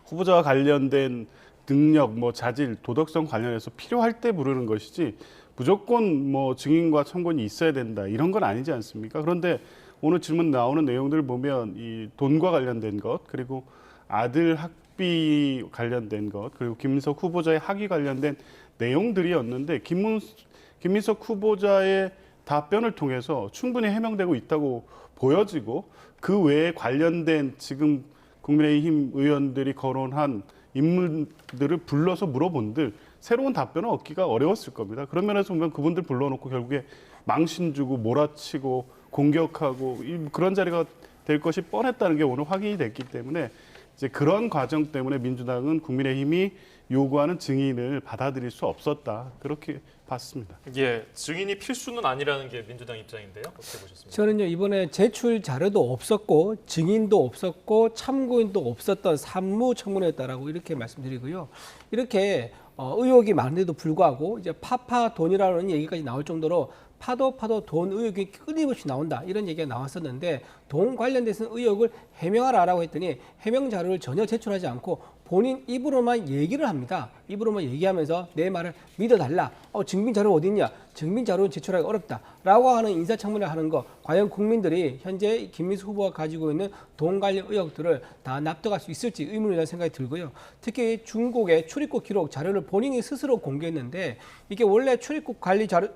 후보자와 관련된 능력, 자질, 도덕성 관련해서 필요할 때 부르는 것이지 무조건 증인과 청권이 있어야 된다 이런 건 아니지 않습니까? 그런데 오늘 질문 나오는 내용들을 보면 이 돈과 관련된 것, 그리고 아들 학비 관련된 것, 그리고 김민석 후보자의 학위 관련된 내용들이었는데 김민석 후보자의 답변을 통해서 충분히 해명되고 있다고 보여지고 그 외에 관련된 지금 국민의힘 의원들이 거론한 인물들을 불러서 물어본들 새로운 답변을 얻기가 어려웠을 겁니다. 그런 면에서 보면 그분들 불러놓고 결국에 망신 주고 몰아치고 공격하고 그런 자리가 될 것이 뻔했다는 게 오늘 확인이 됐기 때문에 이제 그런 과정 때문에 민주당은 국민의힘이 요구하는 증인을 받아들일 수 없었다. 그렇게 봤습니다. 예, 증인이 필수는 아니라는 게 민주당 입장인데요. 어떻게 보셨습니까? 저는요, 이번에 제출 자료도 없었고 증인도 없었고 참고인도 없었던 산무청문회였다라고 이렇게 말씀드리고요. 이렇게 의혹이 많은데도 불구하고 이제 파파 돈이라는 얘기까지 나올 정도로 파도 돈 의혹이 끊임없이 나온다 이런 얘기가 나왔었는데 돈 관련돼서 의혹을 해명하라라고 했더니 해명 자료를 전혀 제출하지 않고 본인 입으로만 얘기를 합니다. 입으로만 얘기하면서 내 말을 믿어달라. 증빙 자료 어디 있냐? 증빙 자료는 제출하기 어렵다라고 하는 인사청문회를 하는 거 과연 국민들이 현재 김민수 후보가 가지고 있는 돈 관련 의혹들을 다 납득할 수 있을지 의문이라는 생각이 들고요. 특히 중국의 출입국 기록 자료를 본인이 스스로 공개했는데 이게 원래 출입국 관리 자료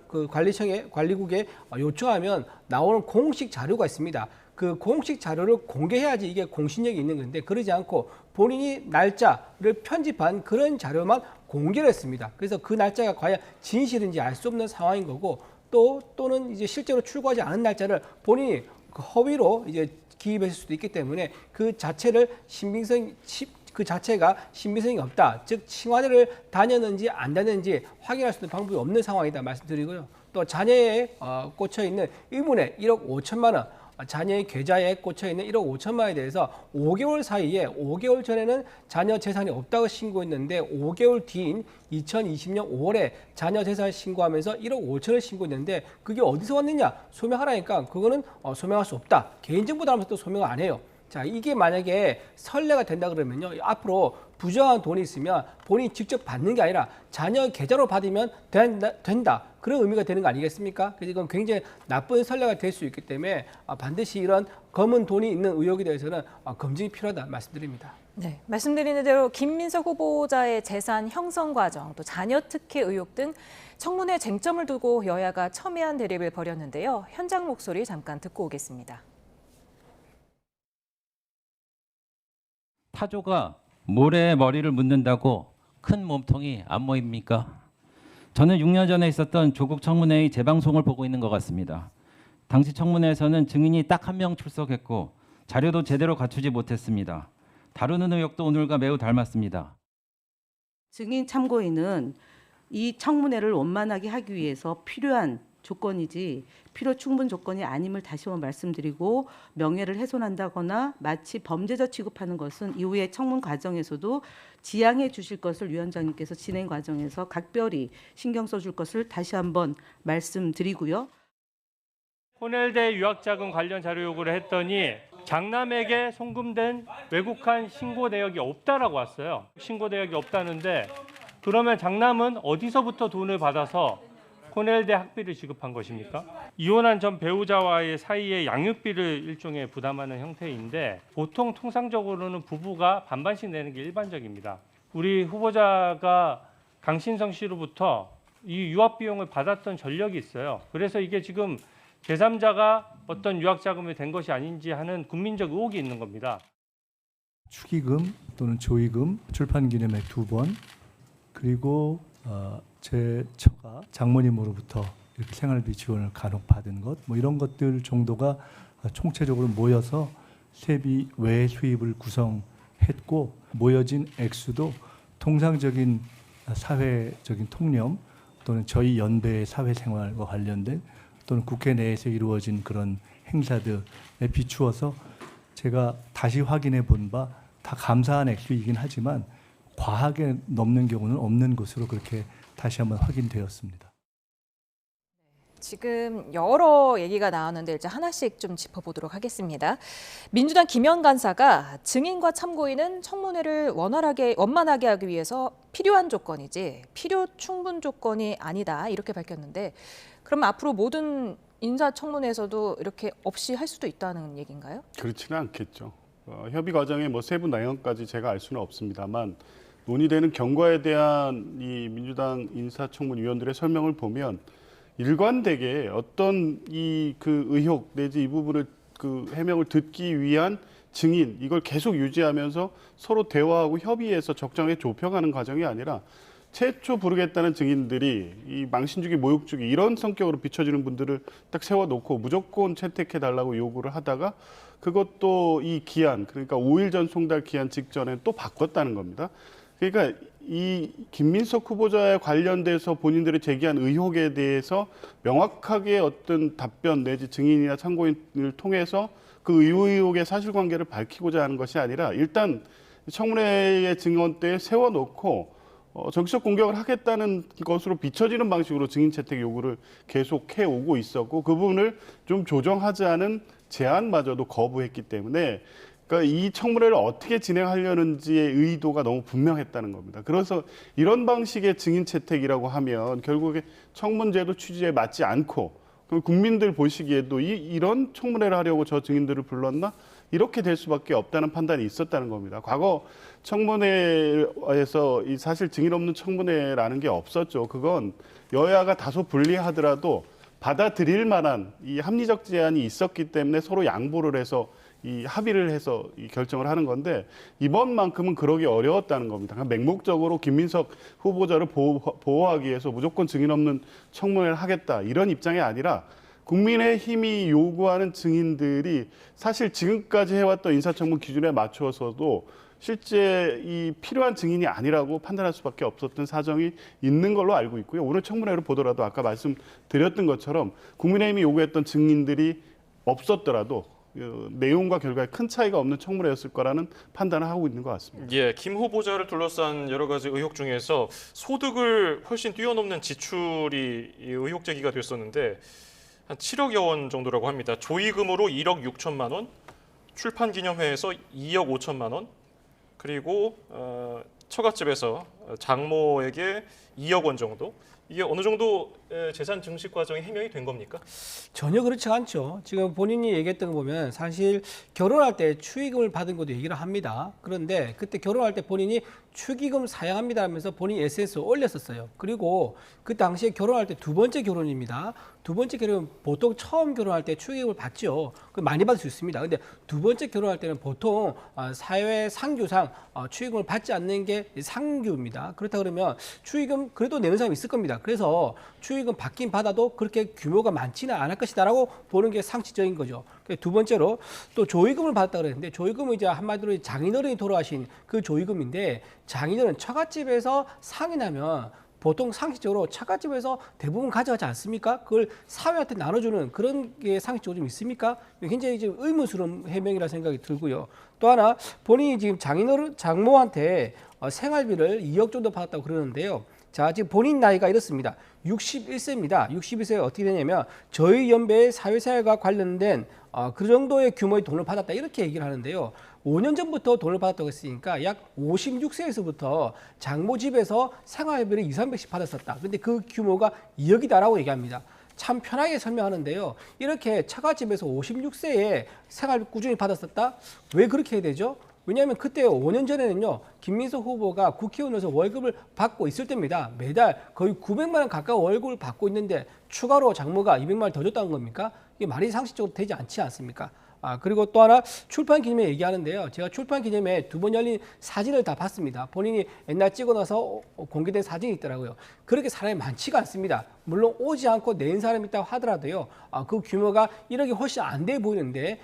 관리국에 요청하면 나오는 공식 자료가 있습니다. 그 공식 자료를 공개해야지 이게 공신력이 있는 건데 그러지 않고 본인이 날짜를 편집한 그런 자료만 공개를 했습니다. 그래서 그 날짜가 과연 진실인지 알 수 없는 상황인 거고 또는 이제 실제로 출고하지 않은 날짜를 본인이 그 허위로 이제 기입했을 수도 있기 때문에 그 자체가 신빙성이 없다. 즉 청와대를 다녔는지 안 다녔는지 확인할 수 있는 방법이 없는 상황이다 말씀드리고요. 또 자녀에 꽂혀 있는 의문의 1억 5천만 원. 자녀의 계좌에 꽂혀있는 1억 5천만 원에 대해서 5개월 사이에 5개월 전에는 자녀 재산이 없다고 신고했는데 5개월 뒤인 2020년 5월에 자녀 재산을 신고하면서 1억 5천을 신고했는데 그게 어디서 왔느냐 소명하라니까 그거는 소명할 수 없다. 개인정보 하면서 또 소명을 안 해요. 자, 이게 만약에 선례가 된다 그러면요. 앞으로 부정한 돈이 있으면 본인이 직접 받는 게 아니라 자녀 계좌로 받으면 된다. 그런 의미가 되는 거 아니겠습니까? 그래서 이건 굉장히 나쁜 선례가 될 수 있기 때문에 반드시 이런 검은 돈이 있는 의혹에 대해서는 검증이 필요하다 말씀드립니다. 네, 말씀드리는 대로 김민석 후보자의 재산 형성 과정, 또 자녀 특혜 의혹 등 청문회 쟁점을 두고 여야가 첨예한 대립을 벌였는데요. 현장 목소리 잠깐 듣고 오겠습니다. 타조가 모래에 머리를 묻는다고 큰 몸통이 안 모입니까? 저는 6년 전에 있었던 조국 청문회의 재방송을 보고 있는 것 같습니다. 당시 청문회에서는 증인이 딱 한 명 출석했고 자료도 제대로 갖추지 못했습니다. 다루는 의혹도 오늘과 매우 닮았습니다. 증인 참고인은 이 청문회를 원만하게 하기 위해서 필요한 조건이지 필요 충분 조건이 아님을 다시 한번 말씀드리고 명예를 훼손한다거나 마치 범죄자 취급하는 것은 이후에 청문 과정에서도 지양해 주실 것을 위원장님께서 진행 과정에서 각별히 신경 써줄 것을 다시 한번 말씀드리고요. 코넬대 유학자금 관련 자료 요구를 했더니 장남에게 송금된 외국한 신고 내역이 없다라고 왔어요. 신고 내역이 없다는데 그러면 장남은 어디서부터 돈을 받아서 코넬대 학비를 지급한 것입니까? 이혼한 전 배우자와의 사이에 양육비를 일종의 부담하는 형태인데 보통 통상적으로는 부부가 반반씩 내는 게 일반적입니다. 우리 후보자가 강신성 씨로부터 이 유학 비용을 받았던 전력이 있어요. 그래서 이게 지금 제3자가 어떤 유학 자금이 된 것이 아닌지 하는 국민적 의혹이 있는 겁니다. 축의금 또는 조의금, 출판 기념회 2번, 그리고 제 처가 장모님으로부터 이렇게 생활비 지원을 간혹 받은 것, 뭐 이런 것들 정도가 총체적으로 모여서 세비 외 수입을 구성했고 모여진 액수도 통상적인 사회적인 통념 또는 저희 연배의 사회생활과 관련된 또는 국회 내에서 이루어진 그런 행사들에 비추어서 제가 다시 확인해 본 바 다 감사한 액수이긴 하지만 과하게 넘는 경우는 없는 것으로 그렇게 다시 한번 확인되었습니다. 지금 여러 얘기가 나왔는데 이제 하나씩 좀 짚어보도록 하겠습니다. 민주당 김현 간사가 증인과 참고인은 청문회를 원만하게 하기 위해서 필요한 조건이지 필요 충분 조건이 아니다 이렇게 밝혔는데 그럼 앞으로 모든 인사청문회에서도 이렇게 없이 할 수도 있다는 얘기인가요? 그렇지는 않겠죠. 협의 과정의 뭐 세부 내용까지 제가 알 수는 없습니다만 논의되는 경과에 대한 이 민주당 인사청문위원들의 설명을 보면 일관되게 어떤 그 의혹 내지 이 부분을 그 해명을 듣기 위한 증인 이걸 계속 유지하면서 서로 대화하고 협의해서 적정하게 좁혀가는 과정이 아니라 최초 부르겠다는 증인들이 이 망신주기, 모욕주기 이런 성격으로 비춰지는 분들을 딱 세워놓고 무조건 채택해달라고 요구를 하다가 그것도 이 기한, 그러니까 5일 전 송달 기한 직전에 또 바꿨다는 겁니다. 그러니까 이 김민석 후보자에 관련돼서 본인들이 제기한 의혹에 대해서 명확하게 어떤 답변 내지 증인이나 참고인을 통해서 그 의혹의 사실관계를 밝히고자 하는 것이 아니라 일단 청문회의 증언대에 세워놓고 정치적 공격을 하겠다는 것으로 비춰지는 방식으로 증인 채택 요구를 계속해 오고 있었고 그 부분을 좀 조정하자는 제안마저도 거부했기 때문에 그러니까 이 청문회를 어떻게 진행하려는지의 의도가 너무 분명했다는 겁니다. 그래서 이런 방식의 증인 채택이라고 하면 결국에 청문제도 취지에 맞지 않고 국민들 보시기에도 이런 청문회를 하려고 저 증인들을 불렀나? 이렇게 될 수밖에 없다는 판단이 있었다는 겁니다. 과거 청문회에서 이 사실 증인 없는 청문회라는 게 없었죠. 그건 여야가 다소 불리하더라도 받아들일 만한 이 합리적 제안이 있었기 때문에 서로 양보를 해서 이 합의를 해서 이 결정을 하는 건데 이번만큼은 그러기 어려웠다는 겁니다. 그러니까 맹목적으로 김민석 후보자를 보호하기 위해서 무조건 증인 없는 청문회를 하겠다 이런 입장이 아니라 국민의힘이 요구하는 증인들이 사실 지금까지 해왔던 인사청문 기준에 맞추어서도 실제 이 필요한 증인이 아니라고 판단할 수밖에 없었던 사정이 있는 걸로 알고 있고요. 오늘 청문회를 보더라도 아까 말씀드렸던 것처럼 국민의힘이 요구했던 증인들이 없었더라도 내용과 결과에 큰 차이가 없는 청문회였을 거라는 판단을 하고 있는 것 같습니다. 예, 김 후보자를 둘러싼 여러 가지 의혹 중에서 소득을 훨씬 뛰어넘는 지출이 의혹 제기가 됐었는데 한 7억여 원 정도라고 합니다. 조의금으로 1억 6천만 원, 출판 기념회에서 2억 5천만 원, 그리고 처갓집에서 장모에게 2억 원 정도. 이게 어느 정도 재산 증식 과정이 해명이 된 겁니까? 전혀 그렇지 않죠. 지금 본인이 얘기했던 거 보면 사실 결혼할 때 축의금을 받은 것도 얘기를 합니다. 그런데 그때 결혼할 때 본인이 축의금 사양합니다 하면서 본인이 SNS에 올렸었어요. 그리고 그 당시에 결혼할 때 두 번째 결혼입니다. 두 번째 결혼은 보통 처음 결혼할 때 축의금을 받죠. 많이 받을 수 있습니다. 근데 두 번째 결혼할 때는 보통 사회 상규상 축의금을 받지 않는 게 상규입니다. 그렇다 그러면 축의금 그래도 내는 사람이 있을 겁니다. 그래서 축의금 받긴 받아도 그렇게 규모가 많지는 않을 것이다라고 보는 게 상식적인 거죠. 두 번째로 또 조의금을 받았다 그랬는데 조의금은 이제 한마디로 장인어른이 돌아가신 그 조의금인데 장인어른 처갓집에서 상이나면 보통 상식적으로 처갓집에서 대부분 가져가지 않습니까? 그걸 사회한테 나눠주는 그런 게 상식적으로 좀 있습니까? 굉장히 좀 의문스러운 해명이라 생각이 들고요. 또 하나 본인이 지금 장인어른 장모한테 생활비를 2억 정도 받았다고 그러는데요. 자, 지금 본인 나이가 이렇습니다. 61세입니다. 61세가 어떻게 되냐면 저희 연배의 사회생활과 관련된 그 정도의 규모의 돈을 받았다 이렇게 얘기를 하는데요. 5년 전부터 돈을 받았다고 했으니까 약 56세에서부터 장모 집에서 생활비를 200~300씩 받았었다. 근데 그 규모가 2억이다라고 얘기합니다. 참 편하게 설명하는데요. 이렇게 처갓집에서 56세에 생활비 꾸준히 받았었다? 왜 그렇게 해야 되죠? 왜냐하면 그때 5년 전에는요. 김민석 후보가 국회의원으로서 월급을 받고 있을 때입니다. 매달 거의 900만 원 가까운 월급을 받고 있는데 추가로 장모가 200만 원 더 줬다는 겁니까? 이게 말이 상식적으로 되지 않지 않습니까? 그리고 또 하나 출판 기념회 얘기하는데요. 제가 출판 기념회 2번 열린 사진을 다 봤습니다. 본인이 옛날 찍어 놔서 공개된 사진이 있더라고요. 그렇게 사람이 많지가 않습니다. 물론 오지 않고 낸 사람이 있다고 하더라도요. 그 규모가 1억이 훨씬 안 돼 보이는데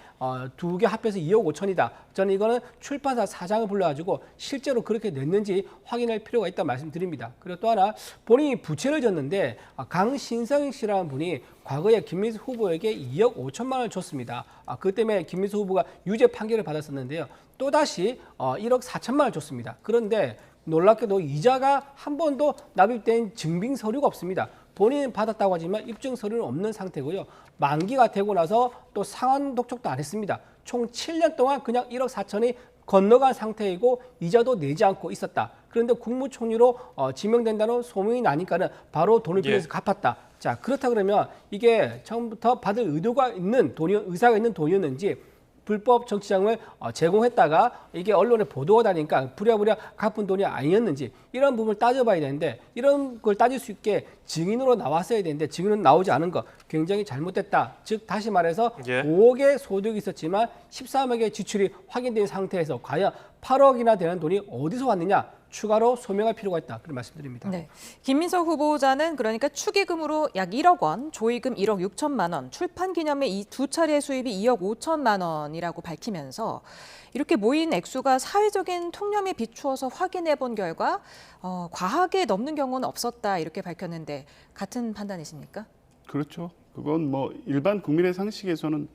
두 개 합해서 2억 5천이다. 저는 이거는 출판사 사장을 불러가지고 실제로 그렇게 냈는지 확인할 필요가 있다는 말씀드립니다. 그리고 또 하나 본인이 부채를 졌는데 강신성 씨라는 분이 과거에 김민석 후보에게 2억 5천만 원을 줬습니다. 그 때문에 김민석 후보가 유죄 판결을 받았었는데요. 또다시 1억 4천만 원을 줬습니다. 그런데 놀랍게도 이자가 한 번도 납입된 증빙 서류가 없습니다. 본인은 받았다고 하지만 입증 서류는 없는 상태고요. 만기가 되고 나서 또 상환 독촉도 안 했습니다. 총 7년 동안 그냥 1억 4천이 건너간 상태이고 이자도 내지 않고 있었다. 그런데 국무총리로 지명된다는 소문이 나니까는 바로 돈을 빌려서 갚았다. 자, 그렇다 그러면 이게 처음부터 받을 의도가 있는 의사가 있는 돈이었는지 불법 정치자금을 제공했다가 이게 언론에 보도가 다니까 부랴부랴 갚은 돈이 아니었는지 이런 부분을 따져봐야 되는데 이런 걸 따질 수 있게 증인으로 나왔어야 되는데 증인은 나오지 않은 거 굉장히 잘못됐다. 즉 다시 말해서 5억의 소득이 있었지만 13억의 지출이 확인된 상태에서 과연 8억이나 되는 돈이 어디서 왔느냐 추가로 소명할 필요가 있다. 그런 말씀드립니다. 네. 김민석 후보자는 그러니까 축의금으로 약 1억 원, 조의금 1억 6천만 원, 출판 기념회 이 두 차례 수입이 2억 5천만 원이라고 밝히면서 이렇게 모인 액수가 사회적인 통념에 비추어서 확인해 본 결과 과하게 넘는 경우는 없었다 이렇게 밝혔는데 같은 판단이십니까? 그렇죠. 그건 뭐 일반 국민의 상식에서는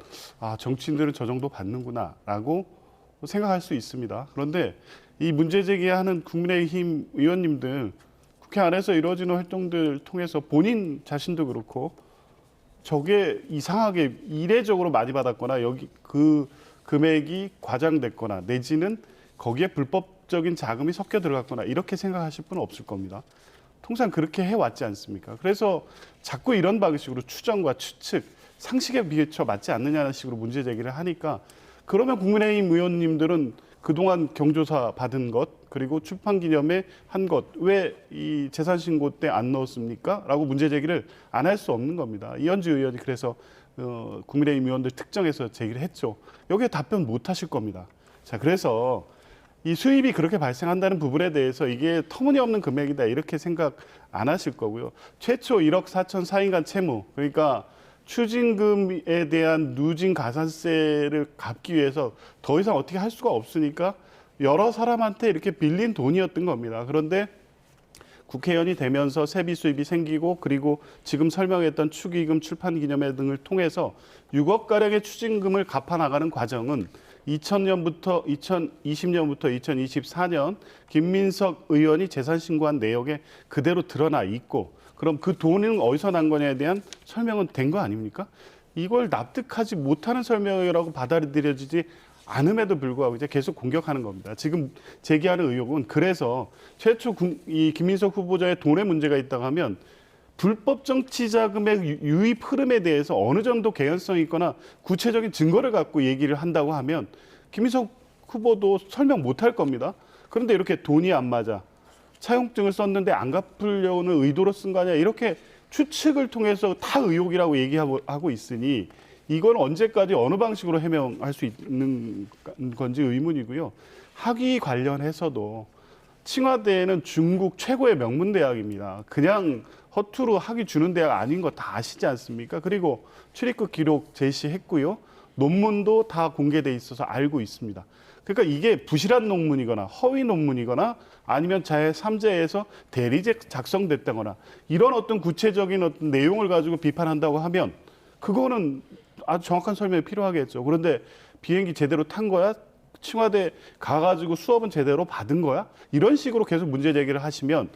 정치인들은 저 정도 받는구나라고 생각할 수 있습니다. 그런데 이 문제 제기하는 국민의힘 의원님들 국회 안에서 이루어지는 활동들 통해서 본인 자신도 그렇고 저게 이상하게 이례적으로 많이 받았거나 여기 그 금액이 과장됐거나 내지는 거기에 불법적인 자금이 섞여 들어갔거나 이렇게 생각하실 분은 없을 겁니다. 통상 그렇게 해왔지 않습니까? 그래서 자꾸 이런 방식으로 추정과 추측, 상식에 비춰 맞지 않느냐는 식으로 문제 제기를 하니까 그러면 국민의힘 의원님들은 그동안 경조사 받은 것 그리고 출판기념회 한 것 왜 이 재산신고 때 안 넣었습니까? 라고 문제 제기를 안 할 수 없는 겁니다. 이현주 의원이 그래서 국민의힘 의원들 특정해서 제기를 했죠. 여기에 답변 못 하실 겁니다. 자, 그래서 이 수입이 그렇게 발생한다는 부분에 대해서 이게 터무니없는 금액이다 이렇게 생각 안 하실 거고요. 최초 1억 4천 4인간 채무 그러니까 추징금에 대한 누진 가산세를 갚기 위해서 더 이상 어떻게 할 수가 없으니까 여러 사람한테 이렇게 빌린 돈이었던 겁니다. 그런데 국회의원이 되면서 세비 수입이 생기고 그리고 지금 설명했던 축의금, 출판기념회 등을 통해서 6억가량의 추징금을 갚아나가는 과정은 2020년부터 2024년 김민석 의원이 재산신고한 내역에 그대로 드러나 있고 그럼 그 돈은 어디서 난 거냐에 대한 설명은 된 거 아닙니까? 이걸 납득하지 못하는 설명이라고 받아들여지지 않음에도 불구하고 이제 계속 공격하는 겁니다. 지금 제기하는 의혹은 그래서 최초 이 김민석 후보자의 돈에 문제가 있다고 하면 불법 정치 자금의 유입 흐름에 대해서 어느 정도 개연성이 있거나 구체적인 증거를 갖고 얘기를 한다고 하면 김민석 후보도 설명 못할 겁니다. 그런데 이렇게 돈이 안 맞아. 차용증을 썼는데 안 갚으려는 의도로 쓴 거 아니야. 이렇게 추측을 통해서 다 의혹이라고 얘기하고 있으니 이건 언제까지 어느 방식으로 해명할 수 있는 건지 의문이고요. 학위 관련해서도 칭화대는 중국 최고의 명문대학입니다. 그냥 허투루 학위 주는 대학 아닌 거 다 아시지 않습니까? 그리고 출입국 기록 제시했고요. 논문도 다 공개돼 있어서 알고 있습니다. 그러니까 이게 부실한 논문이거나 허위 논문이거나 아니면 제3자에서 대리제 작성됐다거나 이런 어떤 구체적인 어떤 내용을 가지고 비판한다고 하면 그거는 아주 정확한 설명이 필요하겠죠. 그런데 비행기 제대로 탄 거야? 칭화대 가가지고 수업은 제대로 받은 거야? 이런 식으로 계속 문제 제기를 하시면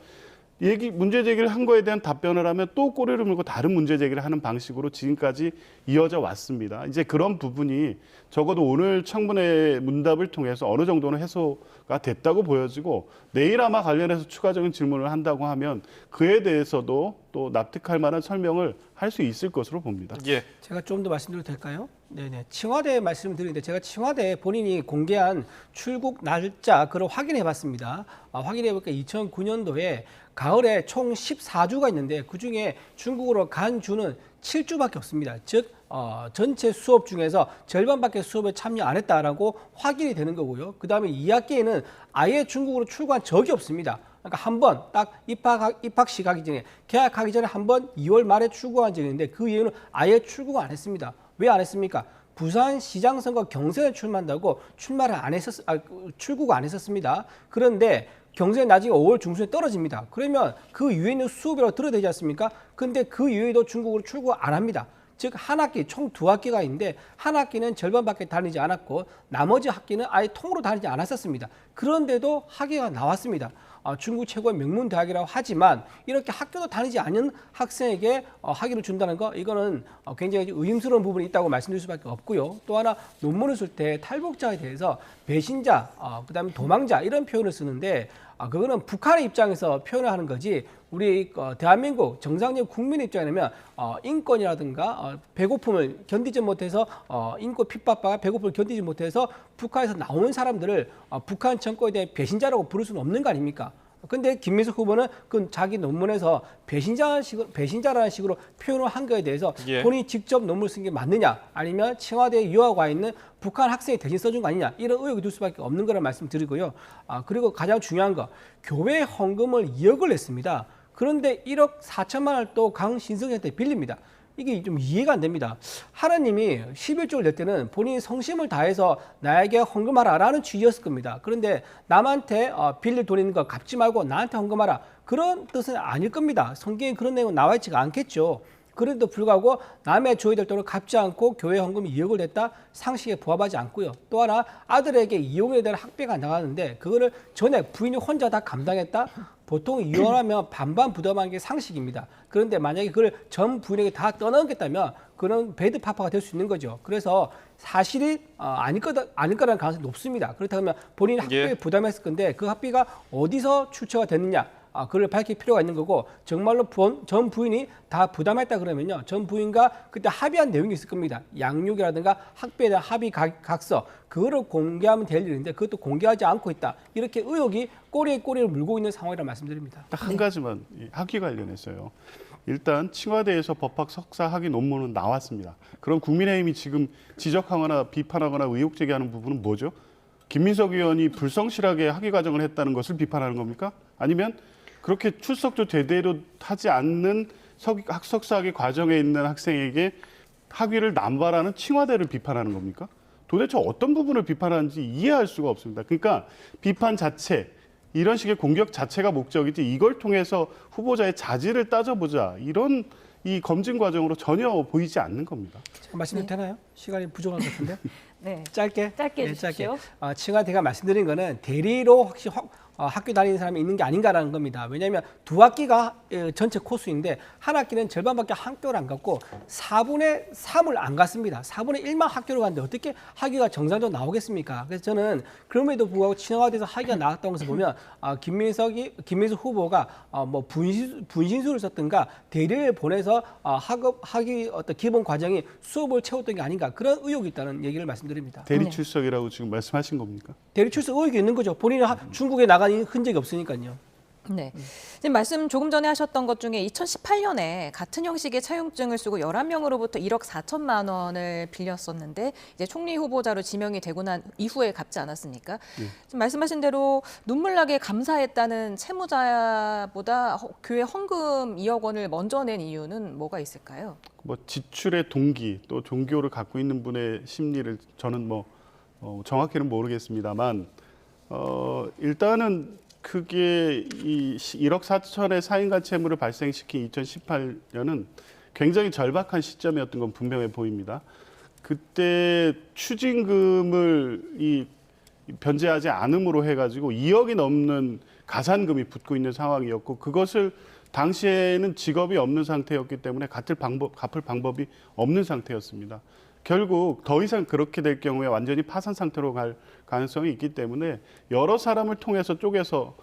문제 제기를 한 거에 대한 답변을 하면 또 꼬리를 물고 다른 문제 제기를 하는 방식으로 지금까지 이어져 왔습니다. 이제 그런 부분이 적어도 오늘 청문회 문답을 통해서 어느 정도는 해소가 됐다고 보여지고 내일 아마 관련해서 추가적인 질문을 한다고 하면 그에 대해서도 또 납득할 만한 설명을 할 수 있을 것으로 봅니다. 예. 제가 좀 더 말씀드려도 될까요? 네네. 칭화대 말씀을 드리는데 제가 칭화대 본인이 공개한 출국 날짜 그걸 확인해 봤습니다. 확인해 보니까 2009년도에 가을에 총 14주가 있는데 그중에 중국으로 간 주는 7주밖에 없습니다. 즉 전체 수업 중에서 절반밖에 수업에 참여 안 했다라고 확인이 되는 거고요. 그다음에 2학기에는 아예 중국으로 출국한 적이 없습니다. 그러니까 한 번 딱 입학식 하기 전에 개학하기 전에 한 번 2월 말에 출국한 적이 있는데 그 이후는 아예 출국을 안 했습니다. 왜 안 했습니까? 부산시장 선거 경선에 출마한다고 출국을 안 했었습니다. 그런데 경선이 나중에 5월 중순에 떨어집니다. 그러면 그 이후에 있는 수업이라고 들어야 되지 않습니까? 근데 그 이후에도 중국으로 출국 안 합니다. 즉 한 학기 총 2학기가 있는데 한 학기는 절반밖에 다니지 않았고 나머지 학기는 아예 통으로 다니지 않았었습니다. 그런데도 학위가 나왔습니다. 중국 최고의 명문 대학이라고 하지만 이렇게 학교도 다니지 않은 학생에게 학위를 준다는 거 이거는 굉장히 의심스러운 부분이 있다고 말씀드릴 수밖에 없고요. 또 하나 논문을 쓸 때 탈북자에 대해서 배신자, 그다음에 도망자 이런 표현을 쓰는데 그거는 북한의 입장에서 표현을 하는 거지 우리 대한민국 정상적인 국민의 입장이라면 인권이라든가 배고픔을 견디지 못해서 인권 핍박과 배고픔을 견디지 못해서 북한에서 나오는 사람들을 북한 정권에 대해 배신자라고 부를 수는 없는 거 아닙니까? 근데 김민석 후보는 그 자기 논문에서 배신자라는 식으로 표현을 한 거에 대해서 예. 본인이 직접 논문을 쓴 게 맞느냐, 아니면 청와대에 유학 와 있는 북한 학생이 대신 써준 거 아니냐, 이런 의혹이 들 수밖에 없는 거라 말씀드리고요. 그리고 가장 중요한 거, 교회 헌금을 2억을 냈습니다. 그런데 1억 4천만 원을 또 강신성한테 빌립니다. 이게 좀 이해가 안 됩니다. 하나님이 11조를 낼 때는 본인이 성심을 다해서 나에게 헌금하라라는 취지였을 겁니다. 그런데 남한테 빌릴 돈 있는 거 갚지 말고 나한테 헌금하라, 그런 뜻은 아닐 겁니다. 성경에 그런 내용은 나와 있지가 않겠죠. 그래도 불구하고 남의 줘야 될 돈을 갚지 않고 교회 헌금 2억을 냈다, 상식에 부합하지 않고요. 또 하나, 아들에게 이용에 대한 학비가 나가는데 그거를 전액 부인이 혼자 다 감당했다? 보통 이혼하면 반반 부담하는 게 상식입니다. 그런데 만약에 그걸 전 부인에게 다 떠넘겼다면 그런 배드파파가 될 수 있는 거죠. 그래서 사실이 아닐 거라는 가능성이 높습니다. 그렇다면 본인이 학비에 부담했을 건데 그 학비가 어디서 출처가 됐느냐, 그걸 밝힐 필요가 있는 거고, 정말로 전 부인이 다 부담했다 그러면요, 전 부인과 그때 합의한 내용이 있을 겁니다. 양육이라든가 학비에 대한 합의 각서, 그거를 공개하면 될 일인데 그것도 공개하지 않고 있다. 이렇게 의혹이 꼬리에 꼬리를 물고 있는 상황이라고 말씀드립니다. 딱 한 가지만 이 학위 관련해서요. 일단 칭화대에서 법학 석사 학위 논문은 나왔습니다. 그럼 국민의힘이 지금 지적하거나 비판하거나 의혹 제기하는 부분은 뭐죠? 김민석 의원이 불성실하게 학위 과정을 했다는 것을 비판하는 겁니까? 아니면 그렇게 출석도 제대로 하지 않는 석사학위 과정에 있는 학생에게 학위를 남발하는 칭화대를 비판하는 겁니까? 도대체 어떤 부분을 비판하는지 이해할 수가 없습니다. 그러니까 비판 자체, 이런 식의 공격 자체가 목적이지 이걸 통해서 후보자의 자질을 따져보자, 이런 이 검증 과정으로 전혀 보이지 않는 겁니다. 말씀드려도 되나요? 시간이 부족한 것 같은데. 네. 짧게 해주십시오. 칭화대가 말씀드린 거는 대리로 확실히 학교 다니는 사람이 있는 게 아닌가라는 겁니다. 왜냐하면 두 학기가 전체 코스인데 한 학기는 절반밖에 학교를 안 갔고 4분의 3을 안 갔습니다. 4분의 1만 학교를 갔는데 어떻게 학위가 정상적으로 나오겠습니까? 그래서 저는 그럼에도 불구하고 칭화대에서 학위가 나왔다는 것을 보면 김민석 후보가 뭐 분신술을 썼든가 대리를 보내서 학위 어떤 기본 과정이 수업을 채웠던 게 아닌가, 그런 의혹이 있다는 얘기를 말씀드립니다. 대리 출석이라고 지금 말씀하신 겁니까? 대리 출석 의혹이 있는 거죠. 본인이 중국에 나간 흔적이 없으니까요. 네. 지금 말씀 조금 전에 하셨던 것 중에 2018년에 같은 형식의 차용증을 쓰고 11명으로부터 1억 4천만 원을 빌렸었는데 이제 총리 후보자로 지명이 되고 난 이후에 갚지 않았습니까? 지금 말씀하신 대로 눈물나게 감사했다는 채무자보다 교회 헌금 2억 원을 먼저 낸 이유는 뭐가 있을까요? 뭐 지출의 동기, 또 종교를 갖고 있는 분의 심리를 저는 정확히는 모르겠습니다만 일단은 그게 이 1억 4천의 사인간 채무를 발생시킨 2018년은 굉장히 절박한 시점이었던 건 분명해 보입니다. 그때 추징금을 변제하지 않음으로 해가지고 2억이 넘는 가산금이 붙고 있는 상황이었고, 그것을 당시에는 직업이 없는 상태였기 때문에 갚을 방법이 없는 상태였습니다. 결국 더 이상 그렇게 될 경우에 완전히 파산 상태로 갈 가능성이 있기 때문에 여러 사람을 통해서 쪼개서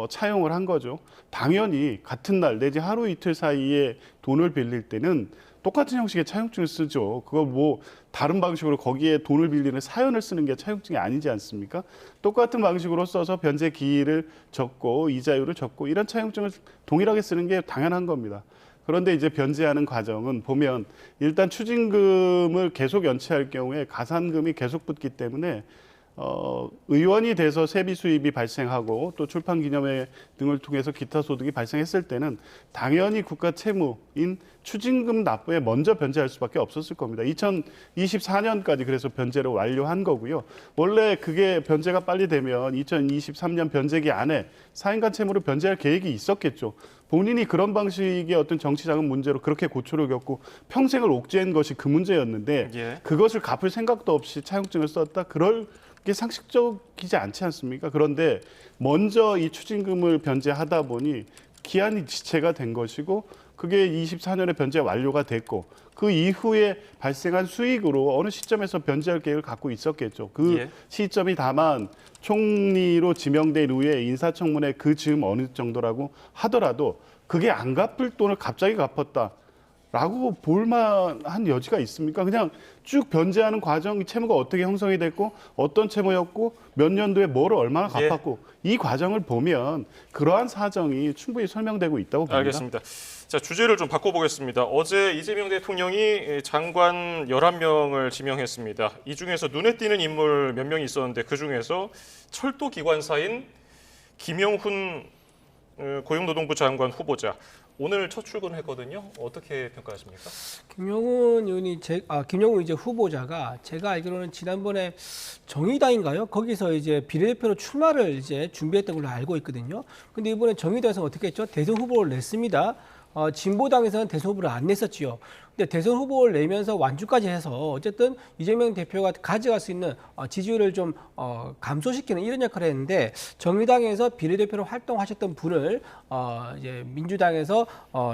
차용을 한 거죠. 당연히 같은 날 내지 하루 이틀 사이에 돈을 빌릴 때는 똑같은 형식의 차용증을 쓰죠. 그거 뭐 다른 방식으로 거기에 돈을 빌리는 사연을 쓰는 게 차용증이 아니지 않습니까? 똑같은 방식으로 써서 변제 기일을 적고 이자율을 적고 이런 차용증을 동일하게 쓰는 게 당연한 겁니다. 그런데 이제 변제하는 과정은 보면 일단 추징금을 계속 연체할 경우에 가산금이 계속 붙기 때문에 의원이 돼서 세비 수입이 발생하고 또 출판 기념회 등을 통해서 기타 소득이 발생했을 때는 당연히 국가 채무인 추징금 납부에 먼저 변제할 수밖에 없었을 겁니다. 2024년까지 그래서 변제를 완료한 거고요. 원래 그게 변제가 빨리 되면 2023년 변제기 안에 사인간 채무를 변제할 계획이 있었겠죠. 본인이 그런 방식의 어떤 정치자금 문제로 그렇게 고초를 겪고 평생을 옥죄한 것이 그 문제였는데 그것을 갚을 생각도 없이 차용증을 썼다? 그럴 게 상식적이지 않지 않습니까? 그런데 먼저 이 추징금을 변제하다 보니 기한이 지체가 된 것이고 그게 24년에 변제 완료가 됐고 그 이후에 발생한 수익으로 어느 시점에서 변제할 계획을 갖고 있었겠죠. 그 시점이 다만 총리로 지명된 후에 인사청문회 그 즈음 어느 정도라고 하더라도 그게 안 갚을 돈을 갑자기 갚았다. 라고 볼만한 여지가 있습니까? 그냥 쭉 변제하는 과정, 채무가 어떻게 형성이 됐고 어떤 채무였고 몇 년도에 뭐를 얼마나 갚았고 이 과정을 보면 그러한 사정이 충분히 설명되고 있다고 봅니다. 알겠습니다. 자, 주제를 좀 바꿔보겠습니다. 어제 이재명 대통령이 장관 11명을 지명했습니다. 이 중에서 눈에 띄는 인물 몇 명이 있었는데 그중에서 철도기관사인 김영훈 고용노동부 장관 후보자. 오늘 첫 출근했거든요. 어떻게 평가하십니까? 김영훈 의원이 김영훈 이제 후보자가 제가 알기로는 지난번에 정의당인가요? 거기서 이제 비례대표로 출마를 이제 준비했던 걸로 알고 있거든요. 근데 이번에 정의당에서 어떻게 했죠? 대선 후보를 냈습니다. 진보당에서는 대선 후보를 안 냈었지요. 근데 대선 후보를 내면서 완주까지 해서 어쨌든 이재명 대표가 가져갈 수 있는 지지율을 좀 감소시키는 이런 역할을 했는데 정의당에서 비례대표로 활동하셨던 분을 이제 민주당에서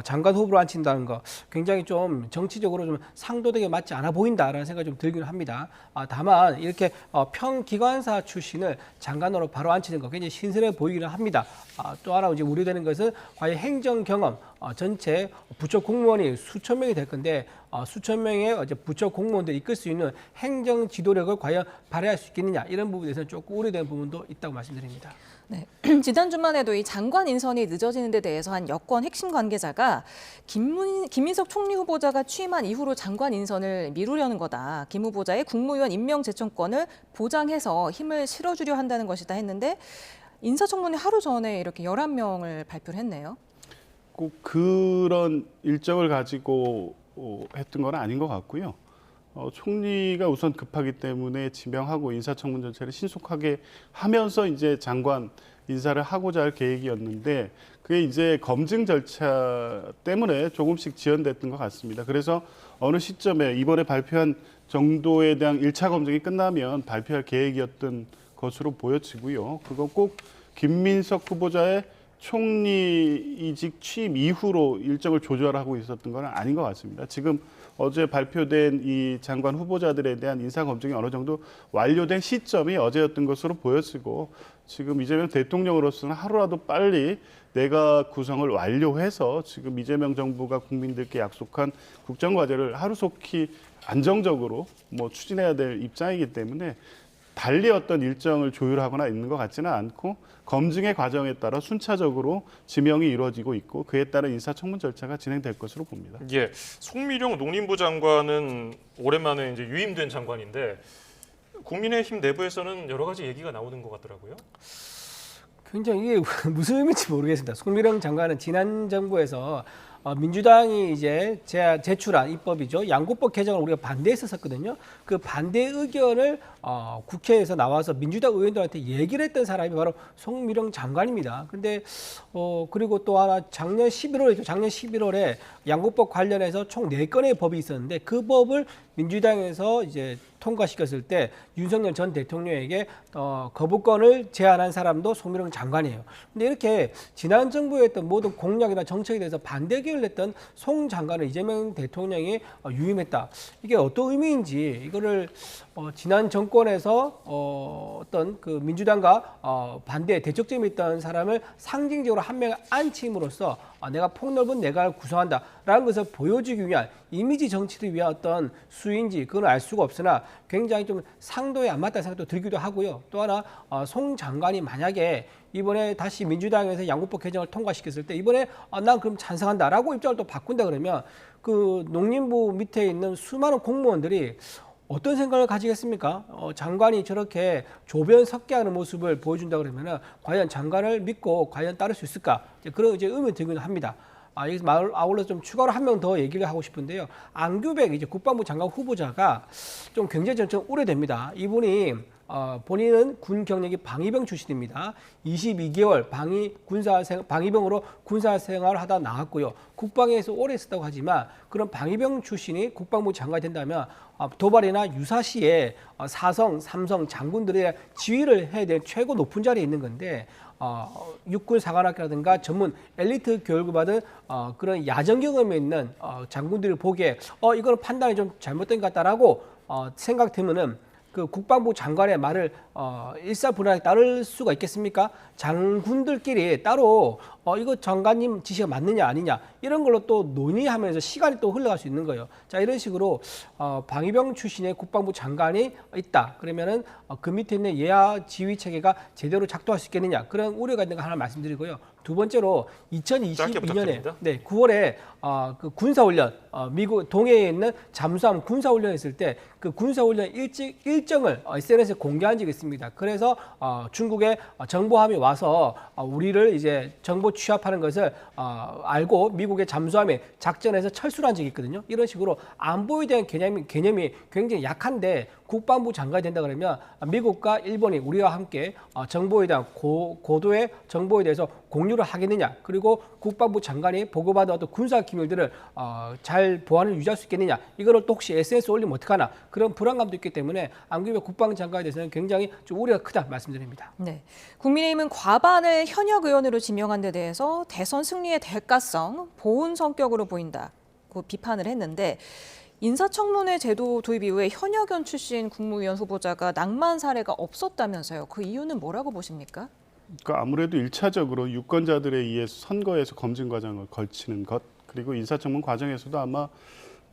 장관 후보로 앉힌다는 거 굉장히 좀 정치적으로 좀 상도되게 맞지 않아 보인다라는 생각이 좀 들기는 합니다. 다만 이렇게 평기관사 출신을 장관으로 바로 앉히는 거 굉장히 신선해 보이기는 합니다. 또 하나 이제 우려되는 것은 과연 행정 경험 전체 부처 공무원이 수천 명이 될 건데 수천 명의 부처 공무원들이 이끌 수 있는 행정 지도력을 과연 발휘할 수 있겠느냐 이런 부분에서 조금 우려되는 부분도 있다고 말씀드립니다. 네. 지난 주말에도 이 장관 인선이 늦어지는 데 대해서 한 여권 핵심 관계자가 김민석 총리 후보자가 취임한 이후로 장관 인선을 미루려는 거다. 김 후보자의 국무위원 임명 제청권을 보장해서 힘을 실어주려 한다는 것이다 했는데 인사청문회 하루 전에 이렇게 11명을 발표를 했네요. 꼭 그런 일정을 가지고 했던 건 아닌 것 같고요. 총리가 우선 급하기 때문에 지명하고 인사청문 전체를 신속하게 하면서 이제 장관 인사를 하고자 할 계획이었는데 그게 이제 검증 절차 때문에 조금씩 지연됐던 것 같습니다. 그래서 어느 시점에 이번에 발표한 정도에 대한 1차 검증이 끝나면 발표할 계획이었던 것으로 보여지고요. 그거 꼭 김민석 후보자의 총리이직 취임 이후로 일정을 조절하고 있었던 건 아닌 것 같습니다. 지금 어제 발표된 이 장관 후보자들에 대한 인사 검증이 어느 정도 완료된 시점이 어제였던 것으로 보여지고 지금 이재명 대통령으로서는 하루라도 빨리 내각 구성을 완료해서 지금 이재명 정부가 국민들께 약속한 국정과제를 하루속히 안정적으로 추진해야 될 입장이기 때문에 달리 어떤 일정을 조율하거나 있는 것 같지는 않고 검증의 과정에 따라 순차적으로 지명이 이루어지고 있고 그에 따른 인사청문 절차가 진행될 것으로 봅니다. 예, 송미령 농림부 장관은 오랜만에 이제 유임된 장관인데 국민의힘 내부에서는 여러 가지 얘기가 나오는 것 같더라고요. 굉장히 이게 무슨 의미인지 모르겠습니다. 송미령 장관은 지난 정부에서 민주당이 이제 제출한 입법이죠. 양곡법 개정을 우리가 반대했었거든요. 그 반대 의견을 국회에서 나와서 민주당 의원들한테 얘기를 했던 사람이 바로 송미령 장관입니다. 근데 그리고 또 하나 작년 11월에 양곡법 관련해서 총 4건의 법이 있었는데 그 법을 민주당에서 이제 통과시켰을 때 윤석열 전 대통령에게 거부권을 제안한 사람도 송미령 장관이에요. 근데 이렇게 지난 정부에 했던 모든 공약이나 정책에 대해서 반대 의견을 냈던 송 장관을 이재명 대통령이 유임했다. 이게 어떤 의미인지 이거를 지난 정권에서 어떤 그 민주당과 반대 대척점이 있던 사람을 상징적으로 한 명 앉힘으로써 내가 폭넓은 내각을 구성한다라는 것을 보여주기 위한 이미지 정치를 위한 어떤 수인지 그건 알 수가 없으나 굉장히 좀 상도에 안 맞다는 생각도 들기도 하고요. 또 하나 송 장관이 만약에 이번에 다시 민주당에서 양곡법 개정을 통과시켰을 때 이번에 난 그럼 찬성한다라고 입장을 또 바꾼다 그러면 그 농림부 밑에 있는 수많은 공무원들이 어떤 생각을 가지겠습니까? 장관이 저렇게 조변 섞여하는 모습을 보여준다 그러면은 과연 장관을 믿고 과연 따를 수 있을까? 그런 이제 의문이 들기도 합니다. 여기서 아울러 좀 추가로 한 명 더 얘기를 하고 싶은데요. 안규백 이제 국방부 장관 후보자가 좀 굉장히 좀 우려됩니다. 이분이 본인은 군 경력이 방위병 출신입니다. 22개월 방위병으로 군사 생활을 하다 나왔고요. 국방에서 오래 있었다고 하지만 그런 방위병 출신이 국방부 장관이 된다면 도발이나 유사시에 사성, 삼성 장군들의 지휘를 해야 될 최고 높은 자리에 있는 건데 육군 사관학교라든가 전문 엘리트 교육을 받은 그런 야전 경험이 있는 장군들을 보기에 이거는 판단이 좀 잘못된 것 같다라고 생각되면은 그 국방부 장관의 말을 일사불란하게 따를 수가 있겠습니까? 장군들끼리 따로 이거 장관님 지시가 맞느냐 아니냐 이런 걸로 또 논의하면서 시간이 또 흘러갈 수 있는 거예요. 자, 이런 식으로 방위병 출신의 국방부 장관이 있다. 그러면은 그 밑에 있는 예하 지휘 체계가 제대로 작동할 수 있겠느냐 그런 우려가 있는 거 하나 말씀드리고요. 두 번째로 2022년에 9월에 그 군사훈련 미국 동해에 있는 잠수함 군사훈련 했을 때 그 군사훈련 일정을 SNS에 공개한 적이 있습니다. 그래서 중국의 정보함이 와서 우리를 이제 정보 취합하는 것을 알고 미국의 잠수함에 작전해서 철수를 한 적이 있거든요. 이런 식으로 안보에 대한 개념이 굉장히 약한데 국방부 장관이 된다 그러면 미국과 일본이 우리와 함께 정보에 대한 고도의 정보에 대해서 공유를 하겠느냐, 그리고 국방부 장관이 보고받은 어떤 군사 기밀들을 잘 보안을 유지할 수 있겠느냐, 이거를 또 혹시 SNS 올리면 어떡하나 그런 불안감도 있기 때문에 안규백 국방장관에 대해서는 굉장히 좀 우려가 크다 말씀드립니다. 네, 국민의힘은 과반을 현역 의원으로 지명한 데 대해서 대선 승리의 대가성, 보훈 성격으로 보인다고 비판을 했는데 인사청문회 제도 도입 이후에 현역 의원 출신 국무위원 후보자가 낙마한 사례가 없었다면서요. 그 이유는 뭐라고 보십니까? 그러니까 아무래도 1차적으로 유권자들에 의해서 선거에서 검증 과정을 걸치는 것, 그리고 인사청문 과정에서도 아마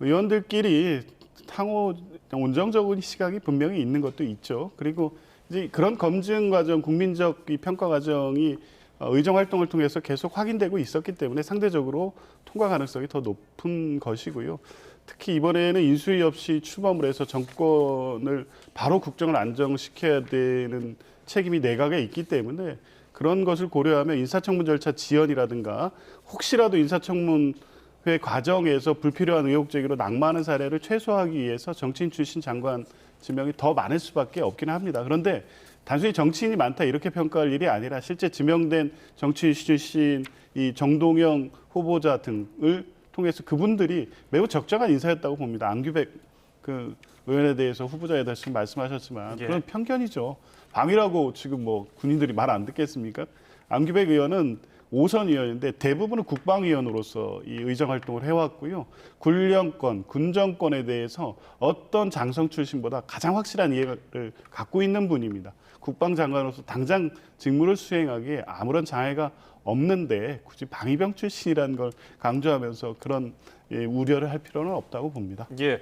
의원들끼리 상호 온정적인 시각이 분명히 있는 것도 있죠. 그리고 이제 그런 검증 과정, 국민적 이 평가 과정이 의정 활동을 통해서 계속 확인되고 있었기 때문에 상대적으로 통과 가능성이 더 높은 것이고요. 특히 이번에는 인수위 없이 출범을 해서 정권을 바로 국정을 안정시켜야 되는 책임이 내각에 있기 때문에 그런 것을 고려하면 인사청문 절차 지연이라든가 혹시라도 인사청문회 과정에서 불필요한 의혹 제기로 낙마하는 사례를 최소화하기 위해서 정치인 출신 장관 지명이 더 많을 수밖에 없긴 합니다. 그런데 단순히 정치인이 많다 이렇게 평가할 일이 아니라 실제 지명된 정치인 출신 이 정동영 후보자 등을 통해서 그분들이 매우 적정한 인사였다고 봅니다. 안규백 그 의원에 대해서 후보자에 대해서 말씀하셨지만 그건 편견이죠. 방위라고 지금 뭐 군인들이 말 안 듣겠습니까? 안규백 의원은 5선 의원인데 대부분은 국방위원으로서 이 의정 활동을 해왔고요. 군령권, 군정권에 대해서 어떤 장성 출신보다 가장 확실한 이해를 갖고 있는 분입니다. 국방장관으로서 당장 직무를 수행하기에 아무런 장애가 없는데 굳이 방위병 출신이라는 걸 강조하면서 그런 우려를 할 필요는 없다고 봅니다. 예,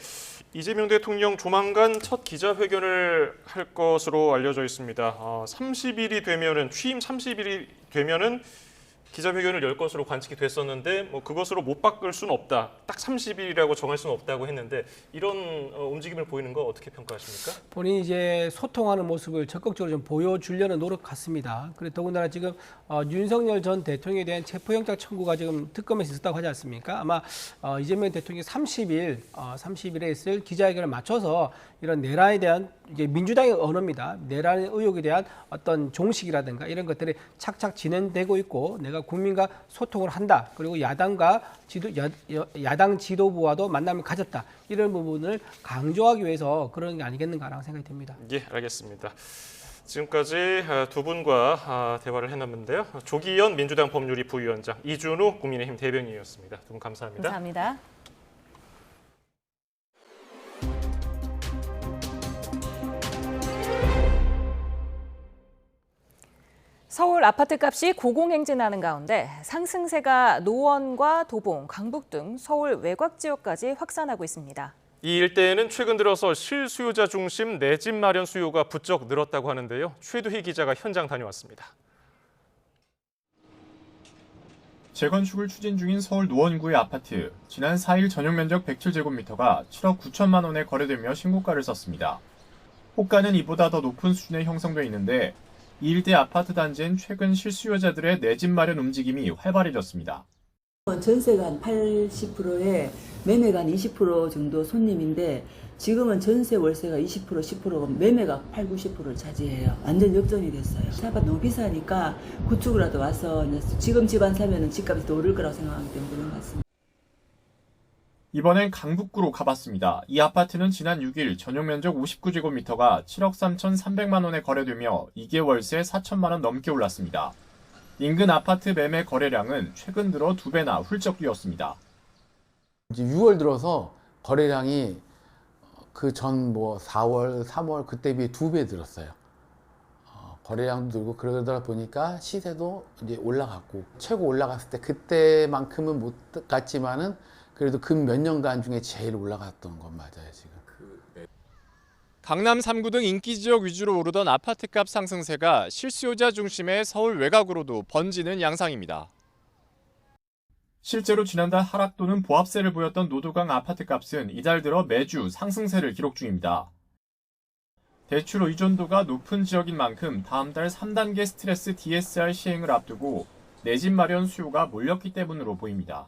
이재명 대통령 조만간 첫 기자회견을 할 것으로 알려져 있습니다. 30일이 되면은 취임 30일이 되면은 기자회견을 열 것으로 관측이 됐었는데 뭐 그것으로 못 바꿀 수는 없다. 딱 30일이라고 정할 수는 없다고 했는데 이런 움직임을 보이는 거 어떻게 평가하십니까? 본인이 이제 소통하는 모습을 적극적으로 좀 보여주려는 노력 같습니다. 그리고 더군다나 지금 윤석열 전 대통령에 대한 체포영장 청구가 지금 특검에서 있었다고 하지 않습니까? 아마 이재명 대통령이 30일에 있을 기자회견을 맞춰서 이런 내란에 대한 이제 민주당의 언어입니다. 내란의 의혹에 대한 어떤 종식이라든가 이런 것들이 착착 진행되고 있고 내가 국민과 소통을 한다. 그리고 야당 지도부와도 만남을 가졌다. 이런 부분을 강조하기 위해서 그런 게 아니겠는가라는 생각이 듭니다. 예, 알겠습니다. 지금까지 두 분과 대화를 해놨는데요. 조기현 민주당 법률위 부위원장, 이준우 국민의힘 대변인이었습니다. 두 분 감사합니다. 감사합니다. 서울 아파트값이 고공행진하는 가운데 상승세가 노원과 도봉, 강북 등 서울 외곽 지역까지 확산하고 있습니다. 이 일대에는 최근 들어서 실수요자 중심 내 집 마련 수요가 부쩍 늘었다고 하는데요. 최두희 기자가 현장 다녀왔습니다. 재건축을 추진 중인 서울 노원구의 아파트. 지난 4일 전용 면적 107제곱미터가 7억 9천만 원에 거래되며 신고가를 썼습니다. 호가는 이보다 더 높은 수준에 형성돼 있는데 이 일대 아파트 단지엔 최근 실수요자들의 내 집 마련 움직임이 활발해졌습니다. 전세가 한 80%에 매매가 한 20% 정도 손님인데 지금은 전세 월세가 20% 10%가 매매가 80-90%를 차지해요. 완전 역전이 됐어요. 아파트 너무 비싸니까 구축이라도 와서 지금 집 안 사면 집값이 더 오를 거라고 생각하기 때문에 그런 것 같습니다. 이번엔 강북구로 가봤습니다. 이 아파트는 지난 6일 전용 면적 59제곱미터가 7억 3,300만 원에 거래되며 2개 월세 4천만 원 넘게 올랐습니다. 인근 아파트 매매 거래량은 최근 들어 2배나 훌쩍 뛰었습니다. 이제 6월 들어서 거래량이 그 전 뭐 4월, 3월 그때 비해 2배 늘었어요. 거래량도 늘고 그러다 보니까 시세도 이제 올라갔고 최고 올라갔을 때 그때만큼은 못 갔지만은 그래도 근 몇 년간 중에 제일 올라갔던 건 맞아요 지금. 강남 3구 등 인기 지역 위주로 오르던 아파트값 상승세가 실수요자 중심의 서울 외곽으로도 번지는 양상입니다. 실제로 지난달 하락 또는 보합세를 보였던 노도강 아파트값은 이달 들어 매주 상승세를 기록 중입니다. 대출 의존도가 높은 지역인 만큼 다음 달 3단계 스트레스 DSR 시행을 앞두고 내 집 마련 수요가 몰렸기 때문으로 보입니다.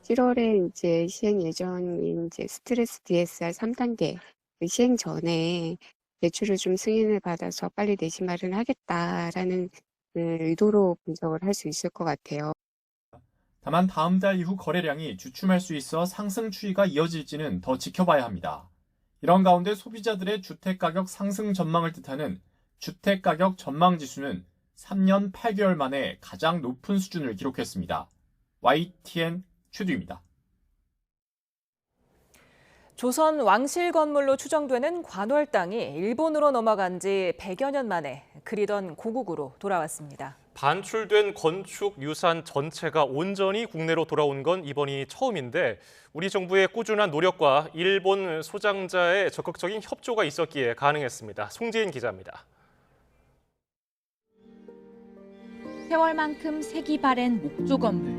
7월에 이제 시행 예정인 이제 스트레스 DSR 3단계 시행 전에 대출을 좀 승인을 받아서 빨리 내 집 마련을 하겠다라는 의도로 분석을 할 수 있을 것 같아요. 다만 다음 달 이후 거래량이 주춤할 수 있어 상승 추이가 이어질지는 더 지켜봐야 합니다. 이런 가운데 소비자들의 주택가격 상승 전망을 뜻하는 주택가격 전망지수는 3년 8개월 만에 가장 높은 수준을 기록했습니다. YTN 최두입니다. 조선 왕실 건물로 추정되는 관월 땅이 일본으로 넘어간 지 100여 년 만에 그리던 고국으로 돌아왔습니다. 반출된 건축 유산 전체가 온전히 국내로 돌아온 건 이번이 처음인데 우리 정부의 꾸준한 노력과 일본 소장자의 적극적인 협조가 있었기에 가능했습니다. 송지인 기자입니다. 세월만큼 색이 바랜 목조 건물.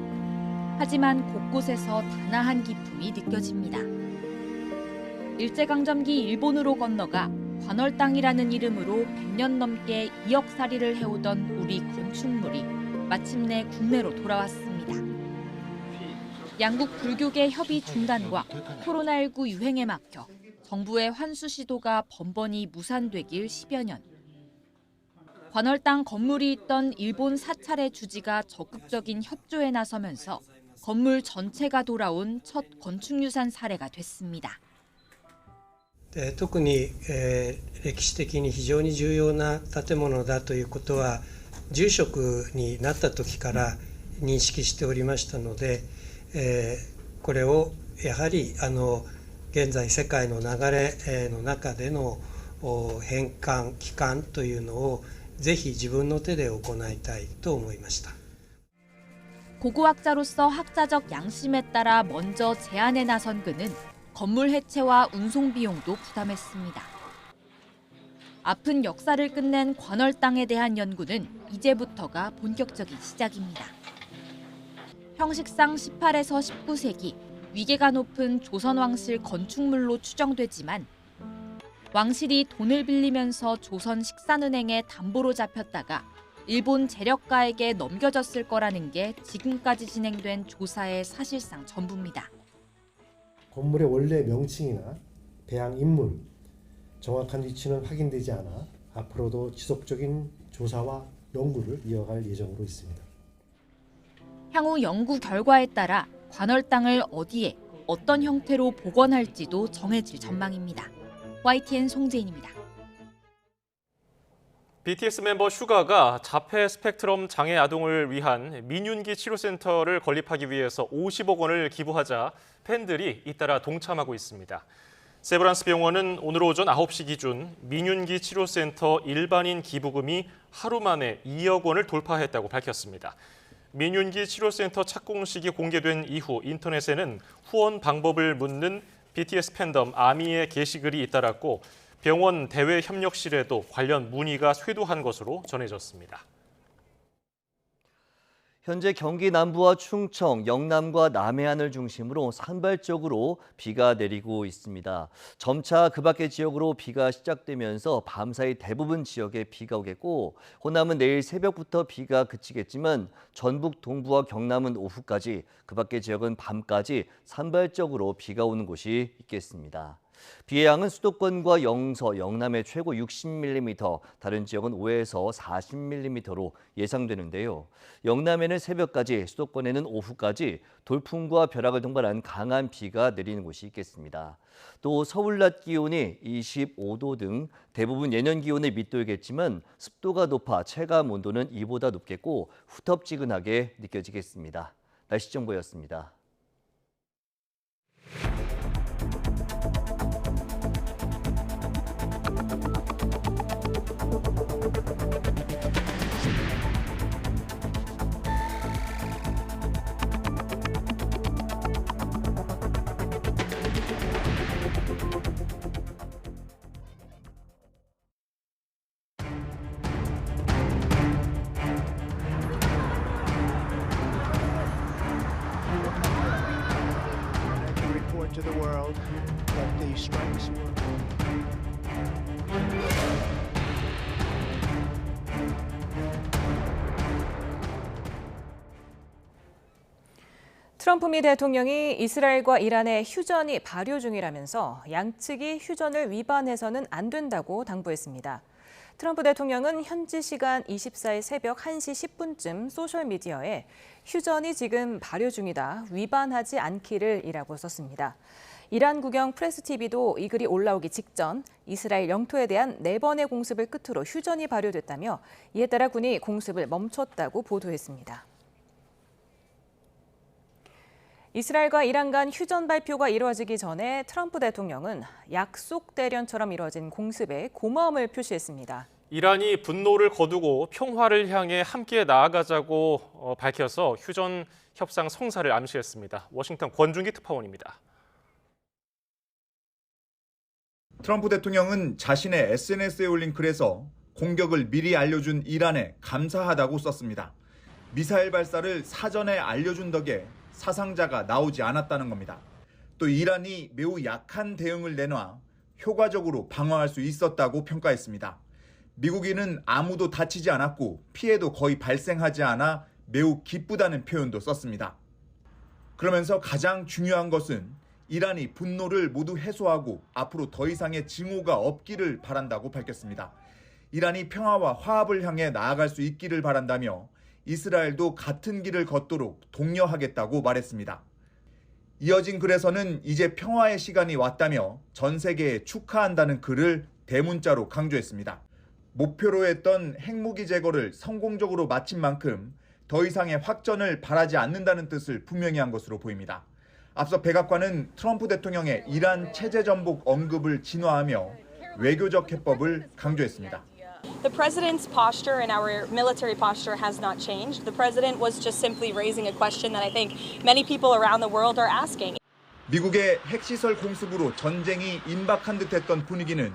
하지만 곳곳에서 단아한 기품이 느껴집니다. 일제강점기 일본으로 건너가 관월 땅이라는 이름으로 100년 넘게 이역살이를 해오던 우리 건축물이 마침내 국내로 돌아왔습니다. 양국 불교계 협의 중단과 코로나19 유행에 막혀 정부의 환수 시도가 번번이 무산되길 10여 년. 관월 땅 건물이 있던 일본 사찰의 주지가 적극적인 협조에 나서면서 건물 전체가 돌아온 첫 건축유산 사례가 됐습니다. 特に、歴史的に非常に重要な建物だということは住職になった時から認識しておりましたので、これをやはり現在世界の流れの中での返還帰還というのをぜひ自分の手で行いたいと思いました。 고고학자로서 학자적 양심에 따라 먼저 제안에 나선 그는 건물 해체와 운송 비용도 부담했습니다. 아픈 역사를 끝낸 관월 땅에 대한 연구는 이제부터가 본격적인 시작입니다. 형식상 18에서 19세기 위계가 높은 조선 왕실 건축물로 추정되지만 왕실이 돈을 빌리면서 조선 식산은행에 담보로 잡혔다가 일본 재력가에게 넘겨졌을 거라는 게 지금까지 진행된 조사의 사실상 전부입니다. 건물의 원래 명칭이나 배양 인물, 정확한 위치는 확인되지 않아 앞으로도 지속적인 조사와 연구를 이어갈 예정으로 있습니다. 향후 연구 결과에 따라 관월 땅을 어디에 어떤 형태로 복원할지도 정해질 전망입니다. YTN 송재인입니다. BTS 멤버 슈가가 자폐 스펙트럼 장애 아동을 위한 민윤기 치료센터를 건립하기 위해서 50억 원을 기부하자 팬들이 잇따라 동참하고 있습니다. 세브란스 병원은 오늘 오전 9시 기준 민윤기 치료센터 일반인 기부금이 하루 만에 2억 원을 돌파했다고 밝혔습니다. 민윤기 치료센터 착공식이 공개된 이후 인터넷에는 후원 방법을 묻는 BTS 팬덤 아미의 게시글이 잇따랐고 병원 대외협력실에도 관련 문의가 쇄도한 것으로 전해졌습니다. 현재 경기 남부와 충청, 영남과 남해안을 중심으로 산발적으로 비가 내리고 있습니다. 점차 그 밖의 지역으로 비가 시작되면서 밤사이 대부분 지역에 비가 오겠고 호남은 내일 새벽부터 비가 그치겠지만 전북 동부와 경남은 오후까지, 그 밖의 지역은 밤까지 산발적으로 비가 오는 곳이 있겠습니다. 비의 양은 수도권과 영서, 영남에 최고 60mm, 다른 지역은 5에서 40mm로 예상되는데요. 영남에는 새벽까지, 수도권에는 오후까지 돌풍과 벼락을 동반한 강한 비가 내리는 곳이 있겠습니다. 또 서울 낮 기온이 25도 등 대부분 예년 기온에 밑돌겠지만 습도가 높아 체감 온도는 이보다 높겠고 후텁지근하게 느껴지겠습니다. 날씨 정보였습니다. 트럼프 미 대통령이 이스라엘과 이란의 휴전이 발효 중이라면서 양측이 휴전을 위반해서는 안 된다고 당부했습니다. 트럼프 대통령은 현지 시간 24일 새벽 1시 10분쯤 소셜미디어에 휴전이 지금 발효 중이다, 위반하지 않기를이라고 썼습니다. 이란 국영 프레스TV도 이 글이 올라오기 직전 이스라엘 영토에 대한 4번의 공습을 끝으로 휴전이 발효됐다며 이에 따라 군이 공습을 멈췄다고 보도했습니다. 이스라엘과 이란 간 휴전 발표가 이루어지기 전에 트럼프 대통령은 약속 대련처럼 이루어진 공습에 고마움을 표시했습니다. 이란이 분노를 거두고 평화를 향해 함께 나아가자고 밝혀서 휴전 협상 성사를 암시했습니다. 워싱턴 권준기 특파원입니다. 트럼프 대통령은 자신의 SNS에 올린 글에서 공격을 미리 알려준 이란에 감사하다고 썼습니다. 미사일 발사를 사전에 알려준 덕에 사상자가 나오지 않았다는 겁니다. 또 이란이 매우 약한 대응을 내놔 효과적으로 방어할 수 있었다고 평가했습니다. 미국인은 아무도 다치지 않았고 피해도 거의 발생하지 않아 매우 기쁘다는 표현도 썼습니다. 그러면서 가장 중요한 것은 이란이 분노를 모두 해소하고 앞으로 더 이상의 증오가 없기를 바란다고 밝혔습니다. 이란이 평화와 화합을 향해 나아갈 수 있기를 바란다며 이스라엘도 같은 길을 걷도록 독려하겠다고 말했습니다. 이어진 글에서는 이제 평화의 시간이 왔다며 전 세계에 축하한다는 글을 대문자로 강조했습니다. 목표로 했던 핵무기 제거를 성공적으로 마친 만큼 더 이상의 확전을 바라지 않는다는 뜻을 분명히 한 것으로 보입니다. 앞서 백악관은 트럼프 대통령의 이란 체제 전복 언급을 진화하며 외교적 해법을 강조했습니다. The president's posture and our military posture has not changed. The president was just simply raising a question that I think many people around the world are asking. 미국의 핵시설 공습으로 전쟁이 임박한 듯했던 분위기는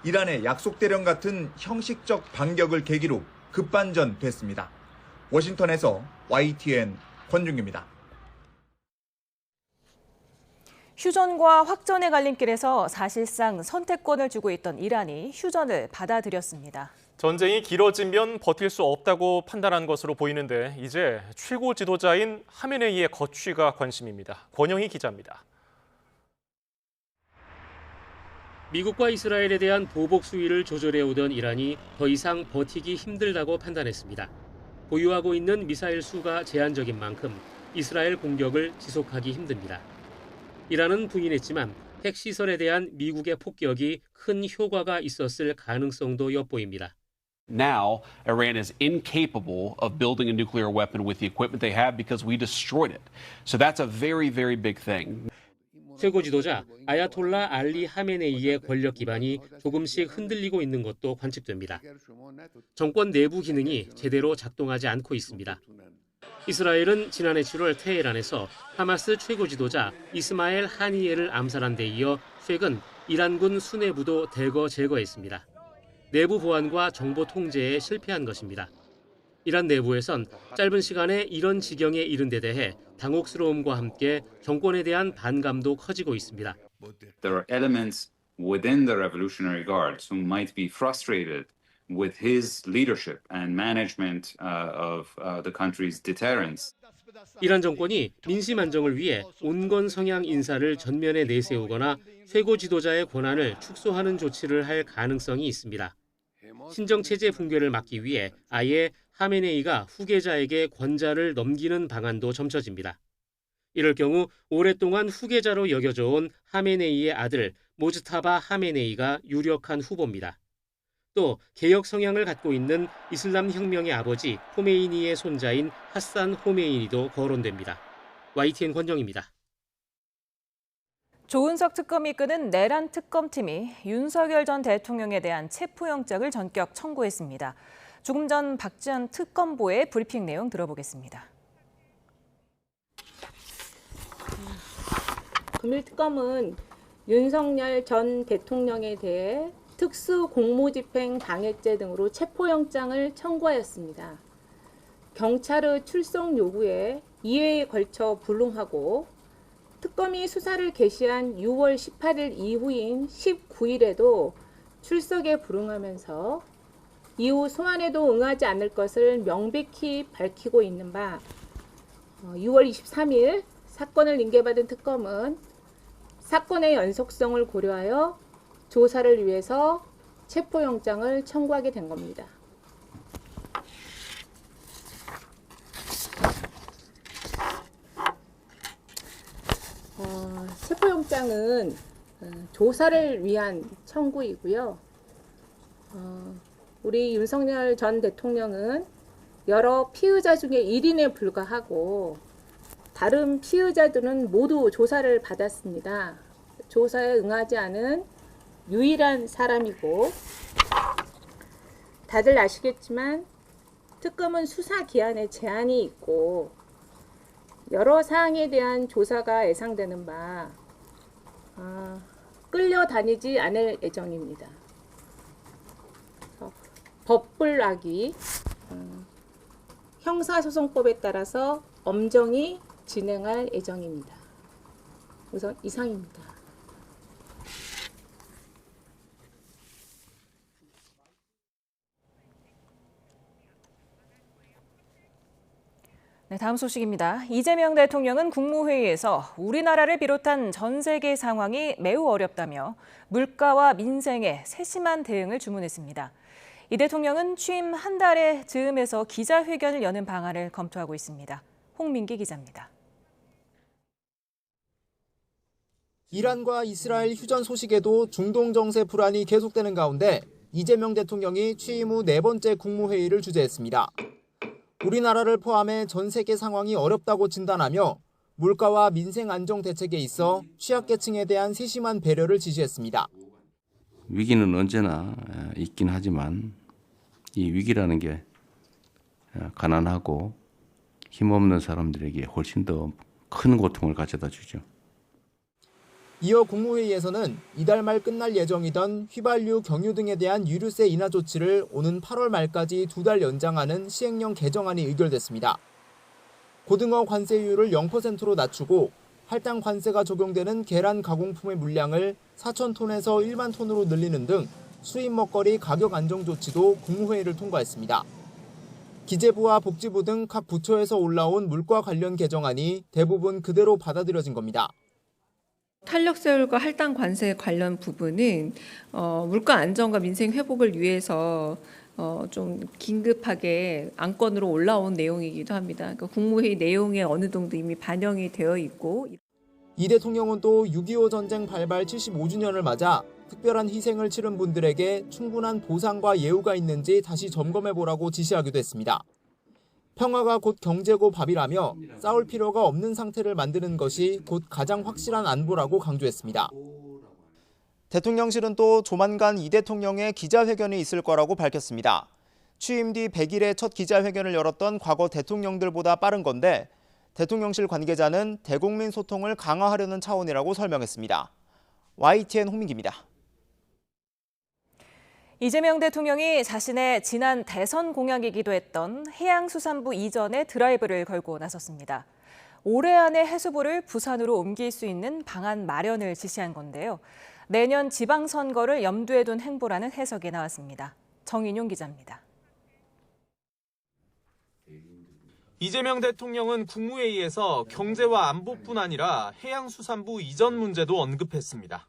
이란의 약속 대련 같은 형식적 반격을 계기로 급반전됐습니다. 워싱턴에서 YTN 권준기입니다. 휴전과 확전의 갈림길에서 사실상 선택권을 주고 있던 이란이 휴전을 받아들였습니다. 전쟁이 길어지면 버틸 수 없다고 판단한 것으로 보이는데 이제 최고 지도자인 하메네이의 거취가 관심입니다. 권영희 기자입니다. 미국과 이스라엘에 대한 보복 수위를 조절해오던 이란이 더 이상 버티기 힘들다고 판단했습니다. 보유하고 있는 미사일 수가 제한적인 만큼 이스라엘 공격을 지속하기 힘듭니다. 이란은 부인했지만 핵시설에 대한 미국의 폭격이 큰 효과가 있었을 가능성도 엿보입니다. Now, Iran is incapable of building a nuclear weapon with the equipment they have because we destroyed it. So that's a very, very big thing. 최고 지도자 아야톨라 알리 하메네이의 권력 기반이 조금씩 흔들리고 있는 것도 관측됩니다. 정권 내부 기능이 제대로 작동하지 않고 있습니다. 이스라엘은 지난해 7월 테헤란에서 하마스 최고 지도자 이스마엘 하니예를 암살한 데 이어 최근 이란군 수뇌부도 대거 제거했습니다. 내부 보안과 정보 통제에 실패한 것입니다. 이란 내부에선 짧은 시간에 이런 지경에 이른 데 대해 당혹스러움과 함께 정권에 대한 반감도 커지고 있습니다. There are elements within the Revolutionary Guards who might be frustrated with his leadership and management of the country's deterrence. 이란 정권이 민심 안정을 위해 온건 성향 인사를 전면에 내세우거나 최고 지도자의 권한을 축소하는 조치를 할 가능성이 있습니다. 신정체제 붕괴를 막기 위해 아예 하메네이가 후계자에게 권좌를 넘기는 방안도 점쳐집니다. 이럴 경우 오랫동안 후계자로 여겨져 온 하메네이의 아들 모즈타바 하메네이가 유력한 후보입니다. 또 개혁 성향을 갖고 있는 이슬람 혁명의 아버지 호메이니의 손자인 하산 호메이니도 거론됩니다. YTN 권정입니다. 조은석 특검이 이끄는 내란 특검팀이 윤석열 전 대통령에 대한 체포영장을 전격 청구했습니다. 조금 전 박지원 특검보의 브리핑 내용 들어보겠습니다. 금일특검은 윤석열 전 대통령에 대해 특수공무집행 방해죄 등으로 체포영장을 청구하였습니다. 경찰의 출석 요구에 2회에 걸쳐 불응하고 특검이 수사를 개시한 6월 18일 이후인 19일에도 출석에 불응하면서 이후 소환에도 응하지 않을 것을 명백히 밝히고 있는 바 6월 23일 사건을 인계받은 특검은 사건의 연속성을 고려하여 조사를 위해서 체포영장을 청구하게 된 겁니다. 체포영장은 조사를 위한 청구이고요. 우리 윤석열 전 대통령은 여러 피의자 중에 1인에 불과하고 다른 피의자들은 모두 조사를 받았습니다. 조사에 응하지 않은 유일한 사람이고, 다들 아시겠지만 특검은 수사 기한에 제한이 있고 여러 사항에 대한 조사가 예상되는 바 끌려다니지 않을 예정입니다. 법불악이 형사소송법에 따라서 엄정히 진행할 예정입니다. 우선 이상입니다. 네, 다음 소식입니다. 이재명 대통령은 국무회의에서 우리나라를 비롯한 전 세계 상황이 매우 어렵다며 물가와 민생에 세심한 대응을 주문했습니다. 이 대통령은 취임 한 달의 즈음에서 기자회견을 여는 방안을 검토하고 있습니다. 홍민기 기자입니다. 이란과 이스라엘 휴전 소식에도 중동 정세 불안이 계속되는 가운데 이재명 대통령이 취임 후 4번째 국무회의를 주재했습니다. 우리나라를 포함해 전 세계 상황이 어렵다고 진단하며 물가와 민생 안정 대책에 있어 취약계층에 대한 세심한 배려를 지시했습니다. 위기는 언제나 있긴 하지만 이 위기라는 게 가난하고 힘없는 사람들에게 훨씬 더 큰 고통을 가져다 주죠. 이어 국무회의에서는 이달 말 끝날 예정이던 휘발유, 경유 등에 대한 유류세 인하 조치를 오는 8월 말까지 2달 연장하는 시행령 개정안이 의결됐습니다. 고등어 관세율을 0%로 낮추고 할당 관세가 적용되는 계란 가공품의 물량을 4,000톤에서 1만 톤으로 늘리는 등 수입 먹거리 가격 안정 조치도 국무회의를 통과했습니다. 기재부와 복지부 등 각 부처에서 올라온 물가 관련 개정안이 대부분 그대로 받아들여진 겁니다. 탄력세율과 할당 관세 관련 부분은 물가 안정과 민생 회복을 위해서 좀 긴급하게 안건으로 올라온 내용이기도 합니다. 그러니까 국무회의 내용에 어느 정도 이미 반영이 되어 있고. 이 대통령은 또 6.25 전쟁 발발 75주년을 맞아 특별한 희생을 치른 분들에게 충분한 보상과 예우가 있는지 다시 점검해보라고 지시하기도 했습니다. 평화가 곧 경제고 밥이라며 싸울 필요가 없는 상태를 만드는 것이 곧 가장 확실한 안보라고 강조했습니다. 대통령실은 또 조만간 이 대통령의 기자회견이 있을 거라고 밝혔습니다. 취임 뒤 100일에 첫 기자회견을 열었던 과거 대통령들보다 빠른 건데 대통령실 관계자는 대국민 소통을 강화하려는 차원이라고 설명했습니다. YTN 홍민기입니다. 이재명 대통령이 자신의 지난 대선 공약이기도 했던 해양수산부 이전에 드라이브를 걸고 나섰습니다. 올해 안에 해수부를 부산으로 옮길 수 있는 방안 마련을 지시한 건데요. 내년 지방선거를 염두에 둔 행보라는 해석이 나왔습니다. 정인용 기자입니다. 이재명 대통령은 국무회의에서 경제와 안보뿐 아니라 해양수산부 이전 문제도 언급했습니다.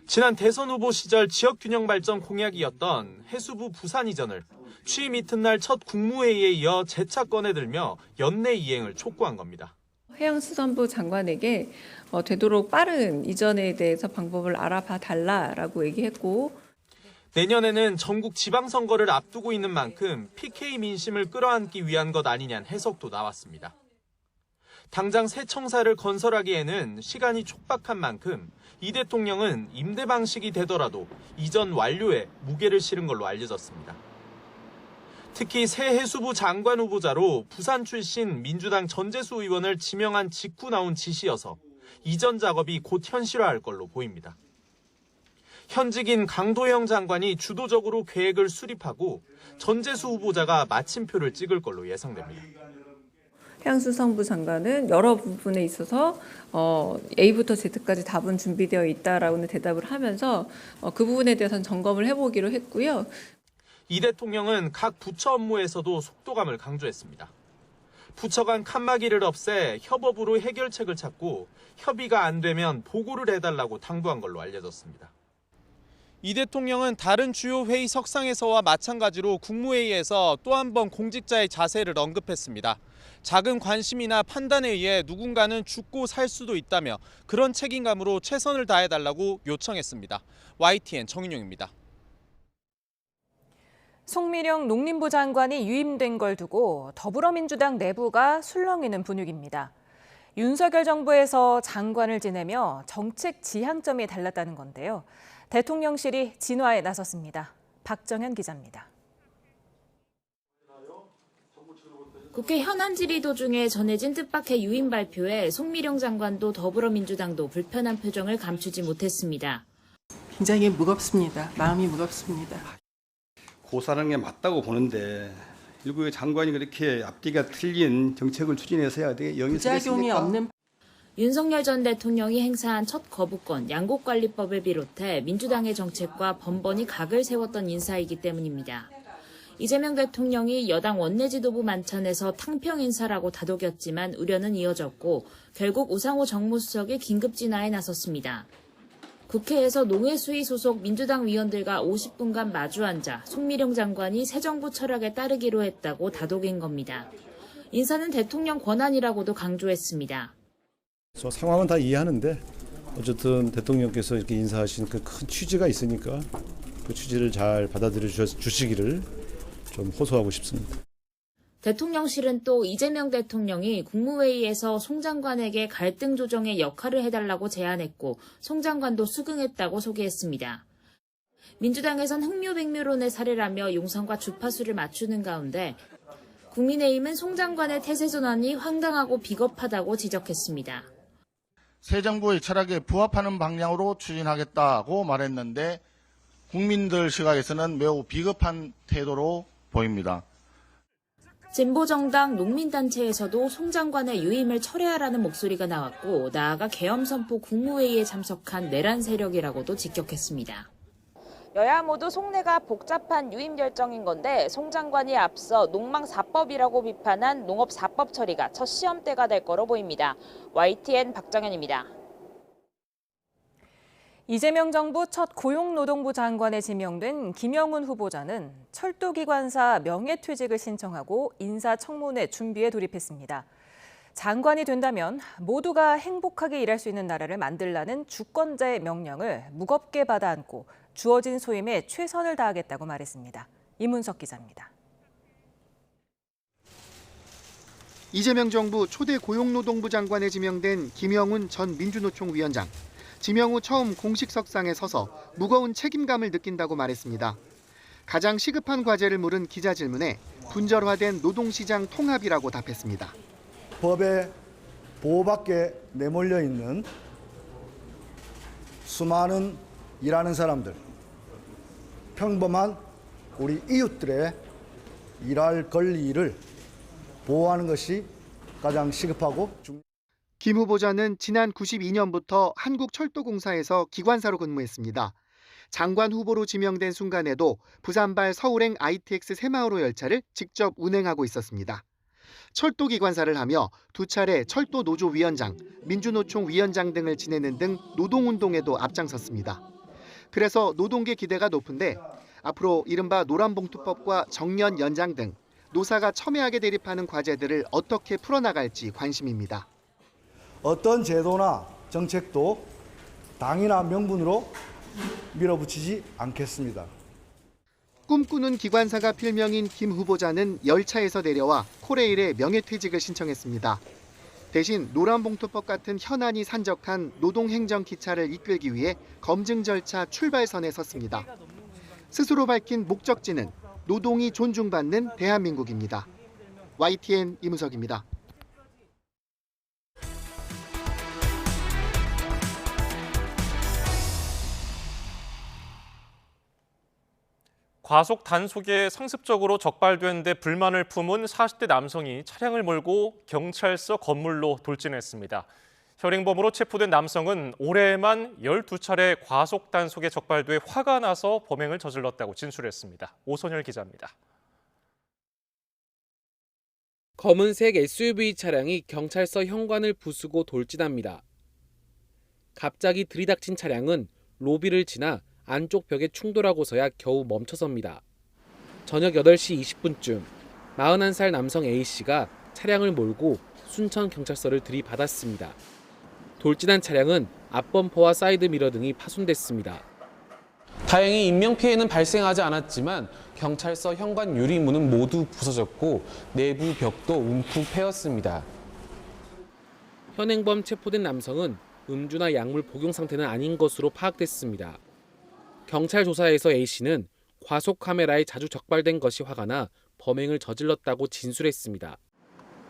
지난 대선 후보 시절 지역균형 발전 공약이었던 해수부 부산 이전을 취임 이튿날 첫 국무회의에 이어 재차 꺼내들며 연내 이행을 촉구한 겁니다. 해양수산부 장관에게 되도록 빠른 이전에 대해서 방법을 알아봐 달라라고 얘기했고, 내년에는 전국 지방선거를 앞두고 있는 만큼 PK 민심을 끌어안기 위한 것 아니냐는 해석도 나왔습니다. 당장 새 청사를 건설하기에는 시간이 촉박한 만큼 이 대통령은 임대 방식이 되더라도 이전 완료에 무게를 실은 걸로 알려졌습니다. 특히 새 해수부 장관 후보자로 부산 출신 민주당 전재수 의원을 지명한 직후 나온 지시여서 이전 작업이 곧 현실화할 걸로 보입니다. 현직인 강도영 장관이 주도적으로 계획을 수립하고 전재수 후보자가 마침표를 찍을 걸로 예상됩니다. 해양수산부 장관은 여러 부분에 있어서 A부터 Z까지 답은 준비되어 있다라고는 대답을 하면서 그 부분에 대해서는 점검을 해보기로 했고요. 이 대통령은 각 부처 업무에서도 속도감을 강조했습니다. 부처 간 칸막이를 없애 협업으로 해결책을 찾고 협의가 안 되면 보고를 해달라고 당부한 걸로 알려졌습니다. 이 대통령은 다른 주요 회의 석상에서와 마찬가지로 국무회의에서 또 한 번 공직자의 자세를 언급했습니다. 작은 관심이나 판단에 의해 누군가는 죽고 살 수도 있다며 그런 책임감으로 최선을 다해달라고 요청했습니다. YTN 정인용입니다. 송미령 농림부 장관이 유임된 걸 두고 더불어민주당 내부가 술렁이는 분위기입니다. 윤석열 정부에서 장관을 지내며 정책 지향점이 달랐다는 건데요. 대통령실이 진화에 나섰습니다. 박정현 기자입니다. 국회 현안 질의 도중에 전해진 뜻밖의 유임 발표에 송미령 장관도 더불어민주당도 불편한 표정을 감추지 못했습니다. 굉장히 무겁습니다. 마음이 무겁습니다. 고사하는 게 맞다고 보는데 일부의 장관이 그렇게 앞뒤가 틀린 정책을 추진해서야 되게 영이 부작용이 없는 윤석열 전 대통령이 행사한 첫 거부권 양곡관리법을 비롯해 민주당의 정책과 번번이 각을 세웠던 인사이기 때문입니다. 이재명 대통령이 여당 원내지도부 만찬에서 탕평 인사라고 다독였지만 우려는 이어졌고 결국 우상호 정무수석이 긴급 진화에 나섰습니다. 국회에서 농해수위 소속 민주당 위원들과 50분간 마주 앉아 송미령 장관이 새 정부 철학에 따르기로 했다고 다독인 겁니다. 인사는 대통령 권한이라고도 강조했습니다. 저 상황은 다 이해하는데 어쨌든 대통령께서 이렇게 인사하신 그 큰 취지가 있으니까 그 취지를 잘 받아들여 주시기를 좀 호소하고 싶습니다. 대통령실은 또 이재명 대통령이 국무회의에서 송 장관에게 갈등 조정의 역할을 해달라고 제안했고 송 장관도 수긍했다고 소개했습니다. 민주당에선 흥묘백묘론의 사례라며 용산과 주파수를 맞추는 가운데 국민의힘은 송 장관의 태세 전환이 황당하고 비겁하다고 지적했습니다. 새 정부의 철학에 부합하는 방향으로 추진하겠다고 말했는데 국민들 시각에서는 매우 비겁한 태도로 보입니다. 진보정당 농민단체에서도 송 장관의 유임을 철회하라는 목소리가 나왔고 나아가 계엄선포 국무회의에 참석한 내란 세력이라고도 직격했습니다. 여야 모두 속내가 복잡한 유임 결정인 건데 송 장관이 앞서 농망사법이라고 비판한 농업사법 처리가 첫 시험대가 될 거로 보입니다. YTN 박정현입니다. 이재명 정부 첫 고용노동부 장관에 지명된 김영훈 후보자는 철도기관사 명예퇴직을 신청하고 인사청문회 준비에 돌입했습니다. 장관이 된다면 모두가 행복하게 일할 수 있는 나라를 만들라는 주권자의 명령을 무겁게 받아안고 주어진 소임에 최선을 다하겠다고 말했습니다. 이문석 기자입니다. 이재명 정부 초대 고용노동부 장관에 지명된 김영훈 전 민주노총 위원장. 지명 후 처음 공식 석상에 서서 무거운 책임감을 느낀다고 말했습니다. 가장 시급한 과제를 물은 기자 질문에 분절화된 노동시장 통합이라고 답했습니다. 법의 보호밖에 내몰려 있는 수많은 일하는 사람들, 평범한 우리 이웃들의 일할 권리를 보호하는 것이 가장 시급하고 중요합니다. 김 후보자는 지난 92년부터 한국철도공사에서 기관사로 근무했습니다. 장관 후보로 지명된 순간에도 부산발 서울행 ITX 새마을호 열차를 직접 운행하고 있었습니다. 철도기관사를 하며 두 차례 철도노조 위원장, 민주노총 위원장 등을 지내는 등 노동운동에도 앞장섰습니다. 그래서 노동계 기대가 높은데 앞으로 이른바 노란봉투법과 정년 연장 등 노사가 첨예하게 대립하는 과제들을 어떻게 풀어나갈지 관심입니다. 어떤 제도나 정책도 당이나 명분으로 밀어붙이지 않겠습니다. 꿈꾸는 기관사가 필명인 김 후보자는 열차에서 내려와 코레일에 명예퇴직을 신청했습니다. 대신 노란봉투법 같은 현안이 산적한 노동행정기차를 이끌기 위해 검증 절차 출발선에 섰습니다. 스스로 밝힌 목적지는 노동이 존중받는 대한민국입니다. YTN 이문석입니다. 과속 단속에 상습적으로 적발된 데 불만을 품은 40대 남성이 차량을 몰고 경찰서 건물로 돌진했습니다. 현행범으로 체포된 남성은 올해에만 12차례 과속 단속에 적발돼 화가 나서 범행을 저질렀다고 진술했습니다. 오선열 기자입니다. 검은색 SUV 차량이 경찰서 현관을 부수고 돌진합니다. 갑자기 들이닥친 차량은 로비를 지나 안쪽 벽에 충돌하고서야 겨우 멈춰섭니다. 저녁 8시 20분쯤 41살 남성 A씨가 차량을 몰고 순천경찰서를 들이받았습니다. 돌진한 차량은 앞범퍼와 사이드미러 등이 파손됐습니다. 다행히 인명피해는 발생하지 않았지만 경찰서 현관 유리문은 모두 부서졌고 내부 벽도 움푹 패였습니다. 현행범 체포된 남성은 음주나 약물 복용 상태는 아닌 것으로 파악됐습니다. 경찰 조사에서 A씨는 과속 카메라에 자주 적발된 것이 화가 나 범행을 저질렀다고 진술했습니다.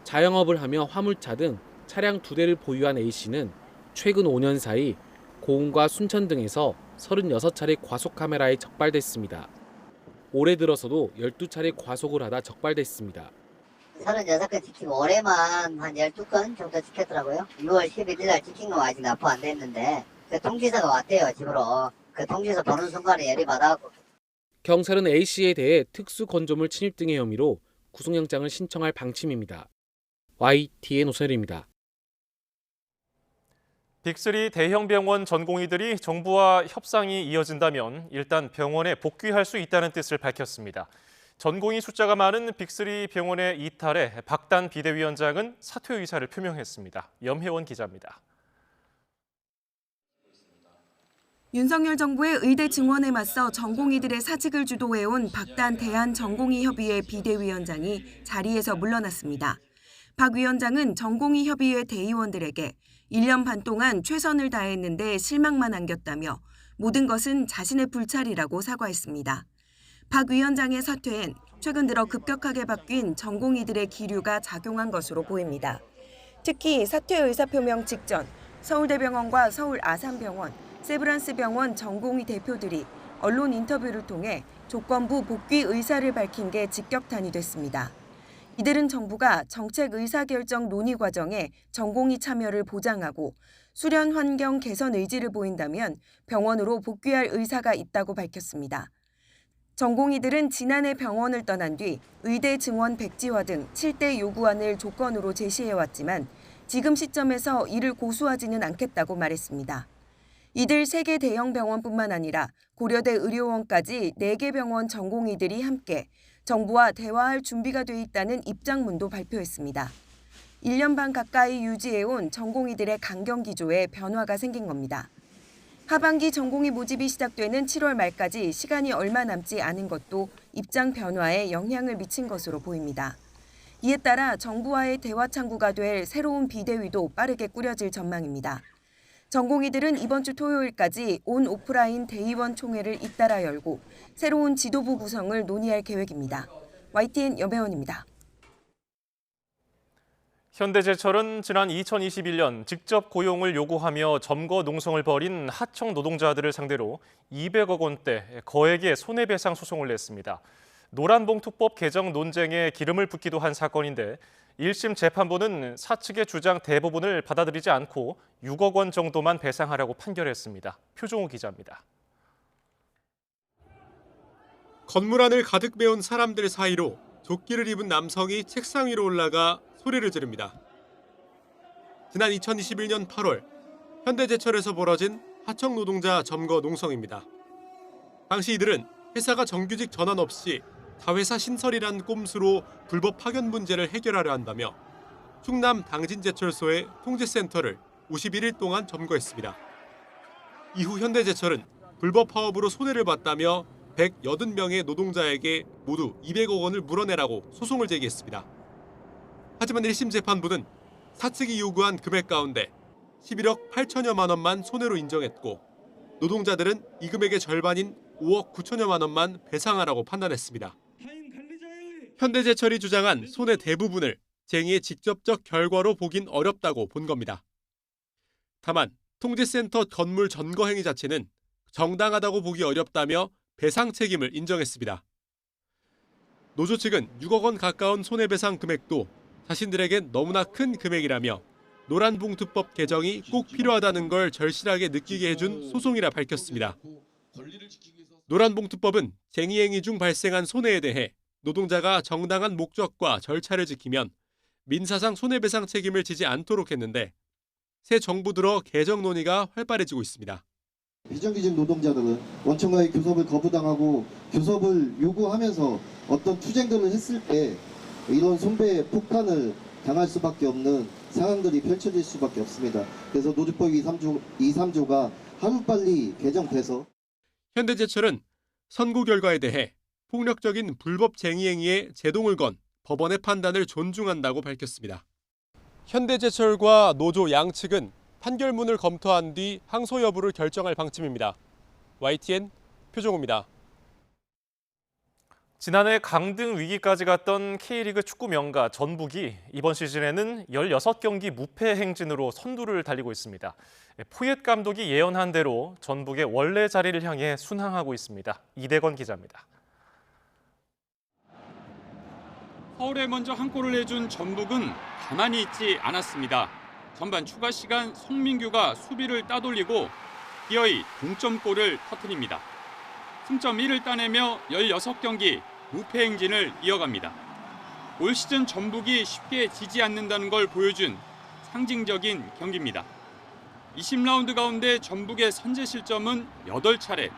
자영업을 하며 화물차 등 차량 2대를 보유한 A씨는 최근 5년 사이 고흥과 순천 등에서 36차례 과속 카메라에 적발됐습니다. 올해 들어서도 12차례 과속을 하다 적발됐습니다. 36건 지키고 올해만 한 12건 정도 지켰더라고요. 6월 11일 날 지킨 건 아직 납부 안 됐는데 그 통지서가 왔대요, 집으로. 그 통지서 보는 순간에 열이 받아갖고. 경찰은 A씨에 대해 특수건조물 침입 등의 혐의로 구속영장을 신청할 방침입니다. YTN 오선일입니다. 빅3 대형 병원 전공의들이 정부와 협상이 이어진다면 일단 병원에 복귀할 수 있다는 뜻을 밝혔습니다. 전공의 숫자가 많은 빅3 병원의 이탈에 박단 비대위원장은 사퇴 의사를 표명했습니다. 염혜원 기자입니다. 윤석열 정부의 의대 증원에 맞서 전공의들의 사직을 주도해온 박단 대한전공의협의회 비대위원장이 자리에서 물러났습니다. 박 위원장은 전공의협의회 대의원들에게 1년 반 동안 최선을 다했는데 실망만 안겼다며 모든 것은 자신의 불찰이라고 사과했습니다. 박 위원장의 사퇴엔 최근 들어 급격하게 바뀐 전공의들의 기류가 작용한 것으로 보입니다. 특히 사퇴 의사표명 직전 서울대병원과 서울아산병원, 세브란스병원 전공의 대표들이 언론 인터뷰를 통해 조건부 복귀 의사를 밝힌 게 직격탄이 됐습니다. 이들은 정부가 정책 의사결정 논의 과정에 전공의 참여를 보장하고 수련 환경 개선 의지를 보인다면 병원으로 복귀할 의사가 있다고 밝혔습니다. 전공의들은 지난해 병원을 떠난 뒤 의대 증원 백지화 등 7대 요구안을 조건으로 제시해왔지만 지금 시점에서 이를 고수하지는 않겠다고 말했습니다. 이들 3개 대형 병원뿐만 아니라 고려대 의료원까지 4개 병원 전공의들이 함께 정부와 대화할 준비가 돼 있다는 입장문도 발표했습니다. 1년 반 가까이 유지해온 전공의들의 강경 기조에 변화가 생긴 겁니다. 하반기 전공의 모집이 시작되는 7월 말까지 시간이 얼마 남지 않은 것도 입장 변화에 영향을 미친 것으로 보입니다. 이에 따라 정부와의 대화 창구가 될 새로운 비대위도 빠르게 꾸려질 전망입니다. 전공의들은 이번 주 토요일까지 온 오프라인 대의원 총회를 잇따라 열고 새로운 지도부 구성을 논의할 계획입니다. YTN 염혜원입니다. 현대제철은 지난 2021년 직접 고용을 요구하며 점거 농성을 벌인 하청 노동자들을 상대로 200억 원대 거액의 손해배상 소송을 냈습니다. 노란봉투법 개정 논쟁에 기름을 붓기도 한 사건인데 1심 재판부는 사측의 주장 대부분을 받아들이지 않고 6억 원 정도만 배상하라고 판결했습니다. 표종호 기자입니다. 건물 안을 가득 메운 사람들 사이로 조끼를 입은 남성이 책상 위로 올라가 소리를 지릅니다. 지난 2021년 8월 현대제철에서 벌어진 하청 노동자 점거 농성입니다. 당시 이들은 회사가 정규직 전환 없이 다회사 신설이란 꼼수로 불법 파견 문제를 해결하려 한다며 충남 당진제철소의 통제센터를 51일 동안 점거했습니다. 이후 현대제철은 불법 파업으로 손해를 봤다며 180명의 노동자에게 모두 200억 원을 물어내라고 소송을 제기했습니다. 하지만 1심 재판부는 사측이 요구한 금액 가운데 11억 8천여만 원만 손해로 인정했고 노동자들은 이 금액의 절반인 5억 9천여만 원만 배상하라고 판단했습니다. 현대제철이 주장한 손해 대부분을 쟁의의 직접적 결과로 보긴 어렵다고 본 겁니다. 다만 통제센터 건물 점거 행위 자체는 정당하다고 보기 어렵다며 배상 책임을 인정했습니다. 노조 측은 6억 원 가까운 손해배상 금액도 자신들에겐 너무나 큰 금액이라며 노란봉투법 개정이 꼭 필요하다는 걸 절실하게 느끼게 해준 소송이라 밝혔습니다. 노란봉투법은 쟁의행위 중 발생한 손해에 대해 노동자가 정당한 목적과 절차를 지키면 민사상 손해배상 책임을 지지 않도록 했는데 새 정부 들어 개정 논의가 활발해지고 있습니다. 비정규직 노동자들은 원청과의 교섭을 거부당하고 교섭을 요구하면서 어떤 투쟁들을 했을 때 이런 손배 폭탄을 당할 수밖에 없는 상황들이 펼쳐질 수밖에 없습니다. 그래서 노조법 2.3조가 하루빨리 개정돼서 현대제철은 선고 결과에 대해 폭력적인 불법 쟁의 행위에 제동을 건 법원의 판단을 존중한다고 밝혔습니다. 현대제철과 노조 양측은 판결문을 검토한 뒤 항소 여부를 결정할 방침입니다. YTN 표종호입니다. 지난해 강등 위기까지 갔던 K리그 축구 명가 전북이 이번 시즌에는 16경기 무패 행진으로 선두를 달리고 있습니다. 포옙 감독이 예언한 대로 전북의 원래 자리를 향해 순항하고 있습니다. 이대건 기자입니다. 서울에 먼저 한 골을 내준 전북은 가만히 있지 않았습니다. 전반 추가 시간 송민규가 수비를 따돌리고 기어이 동점골을 터뜨립니다. 승점 1을 따내며 16경기 무패 행진을 이어갑니다. 올 시즌 전북이 쉽게 지지 않는다는 걸 보여준 상징적인 경기입니다. 20라운드 가운데 전북의 선제 실점은 8차례.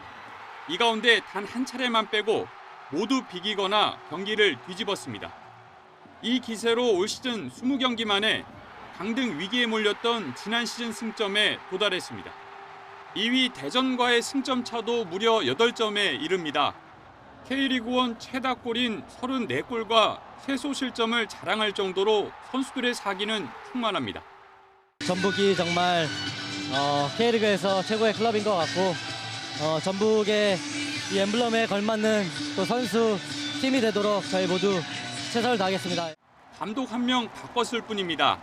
이 가운데 단 한 차례만 빼고 모두 비기거나 경기를 뒤집었습니다. 이 기세로 올 시즌 20경기 만에 강등 위기에 몰렸던 지난 시즌 승점에 도달했습니다. 2위 대전과의 승점 차도 무려 8점에 이릅니다. K리그1 최다 골인 34골과 최소 실점을 자랑할 정도로 선수들의 사기는 충만합니다. 전북이 정말 K리그에서 최고의 클럽인 것 같고 전북의 이 엠블럼에 걸맞는 또 선수 팀이 되도록 저희 모두 최선을 다하겠습니다. 감독 한 명 바꿨을 뿐입니다.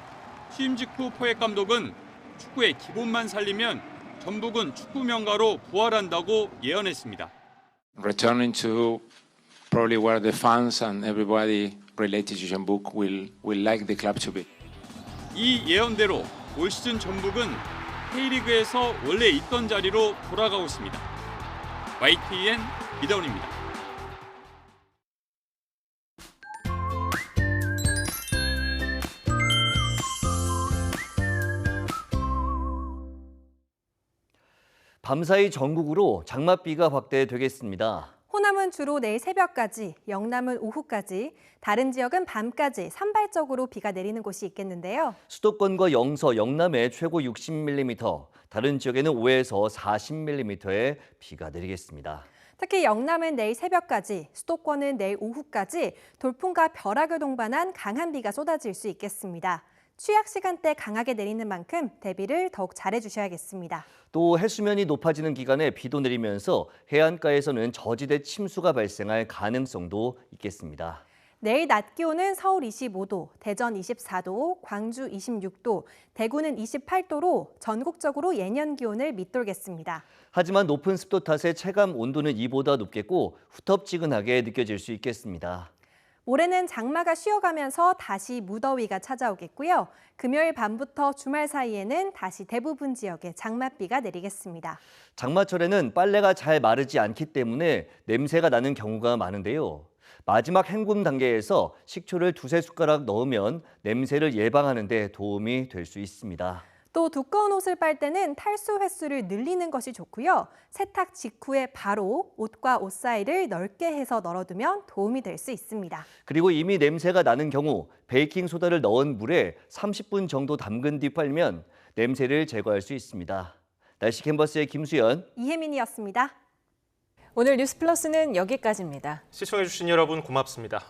취임 직후 포옙 감독은 축구의 기본만 살리면 전북은 축구 명가로 부활한다고 예언했습니다. Returning to probably where the fans and everybody related to 전북 will like the club to be. 이 예언대로 올 시즌 전북은 K리그에서 원래 있던 자리로 돌아가고 있습니다. YTN 이다운입니다. 밤사이 전국으로 장맛비가 확대되겠습니다. 호남은 주로 내일 새벽까지, 영남은 오후까지, 다른 지역은 밤까지 산발적으로 비가 내리는 곳이 있겠는데요. 수도권과 영서, 영남에 최고 60mm, 다른 지역에는 5에서 40mm의 비가 내리겠습니다. 특히 영남은 내일 새벽까지, 수도권은 내일 오후까지 돌풍과 벼락을 동반한 강한 비가 쏟아질 수 있겠습니다. 취약 시간대 강하게 내리는 만큼 대비를 더욱 잘해주셔야겠습니다. 또 해수면이 높아지는 기간에 비도 내리면서 해안가에서는 저지대 침수가 발생할 가능성도 있겠습니다. 내일 낮 기온은 서울 25도, 대전 24도, 광주 26도, 대구는 28도로 전국적으로 예년 기온을 밑돌겠습니다. 하지만 높은 습도 탓에 체감 온도는 이보다 높겠고 후텁지근하게 느껴질 수 있겠습니다. 모레는 장마가 쉬어가면서 다시 무더위가 찾아오겠고요. 금요일 밤부터 주말 사이에는 다시 대부분 지역에 장맛비가 내리겠습니다. 장마철에는 빨래가 잘 마르지 않기 때문에 냄새가 나는 경우가 많은데요. 마지막 헹굼 단계에서 식초를 2-3숟가락 넣으면 냄새를 예방하는 데 도움이 될 수 있습니다. 또 두꺼운 옷을 빨 때는 탈수 횟수를 늘리는 것이 좋고요. 세탁 직후에 바로 옷과 옷 사이를 넓게 해서 널어두면 도움이 될 수 있습니다. 그리고 이미 냄새가 나는 경우 베이킹소다를 넣은 물에 30분 정도 담근 뒤 빨면 냄새를 제거할 수 있습니다. 날씨 캔버스의 김수연, 이혜민이었습니다. 오늘 뉴스플러스는 여기까지입니다. 시청해주신 여러분 고맙습니다.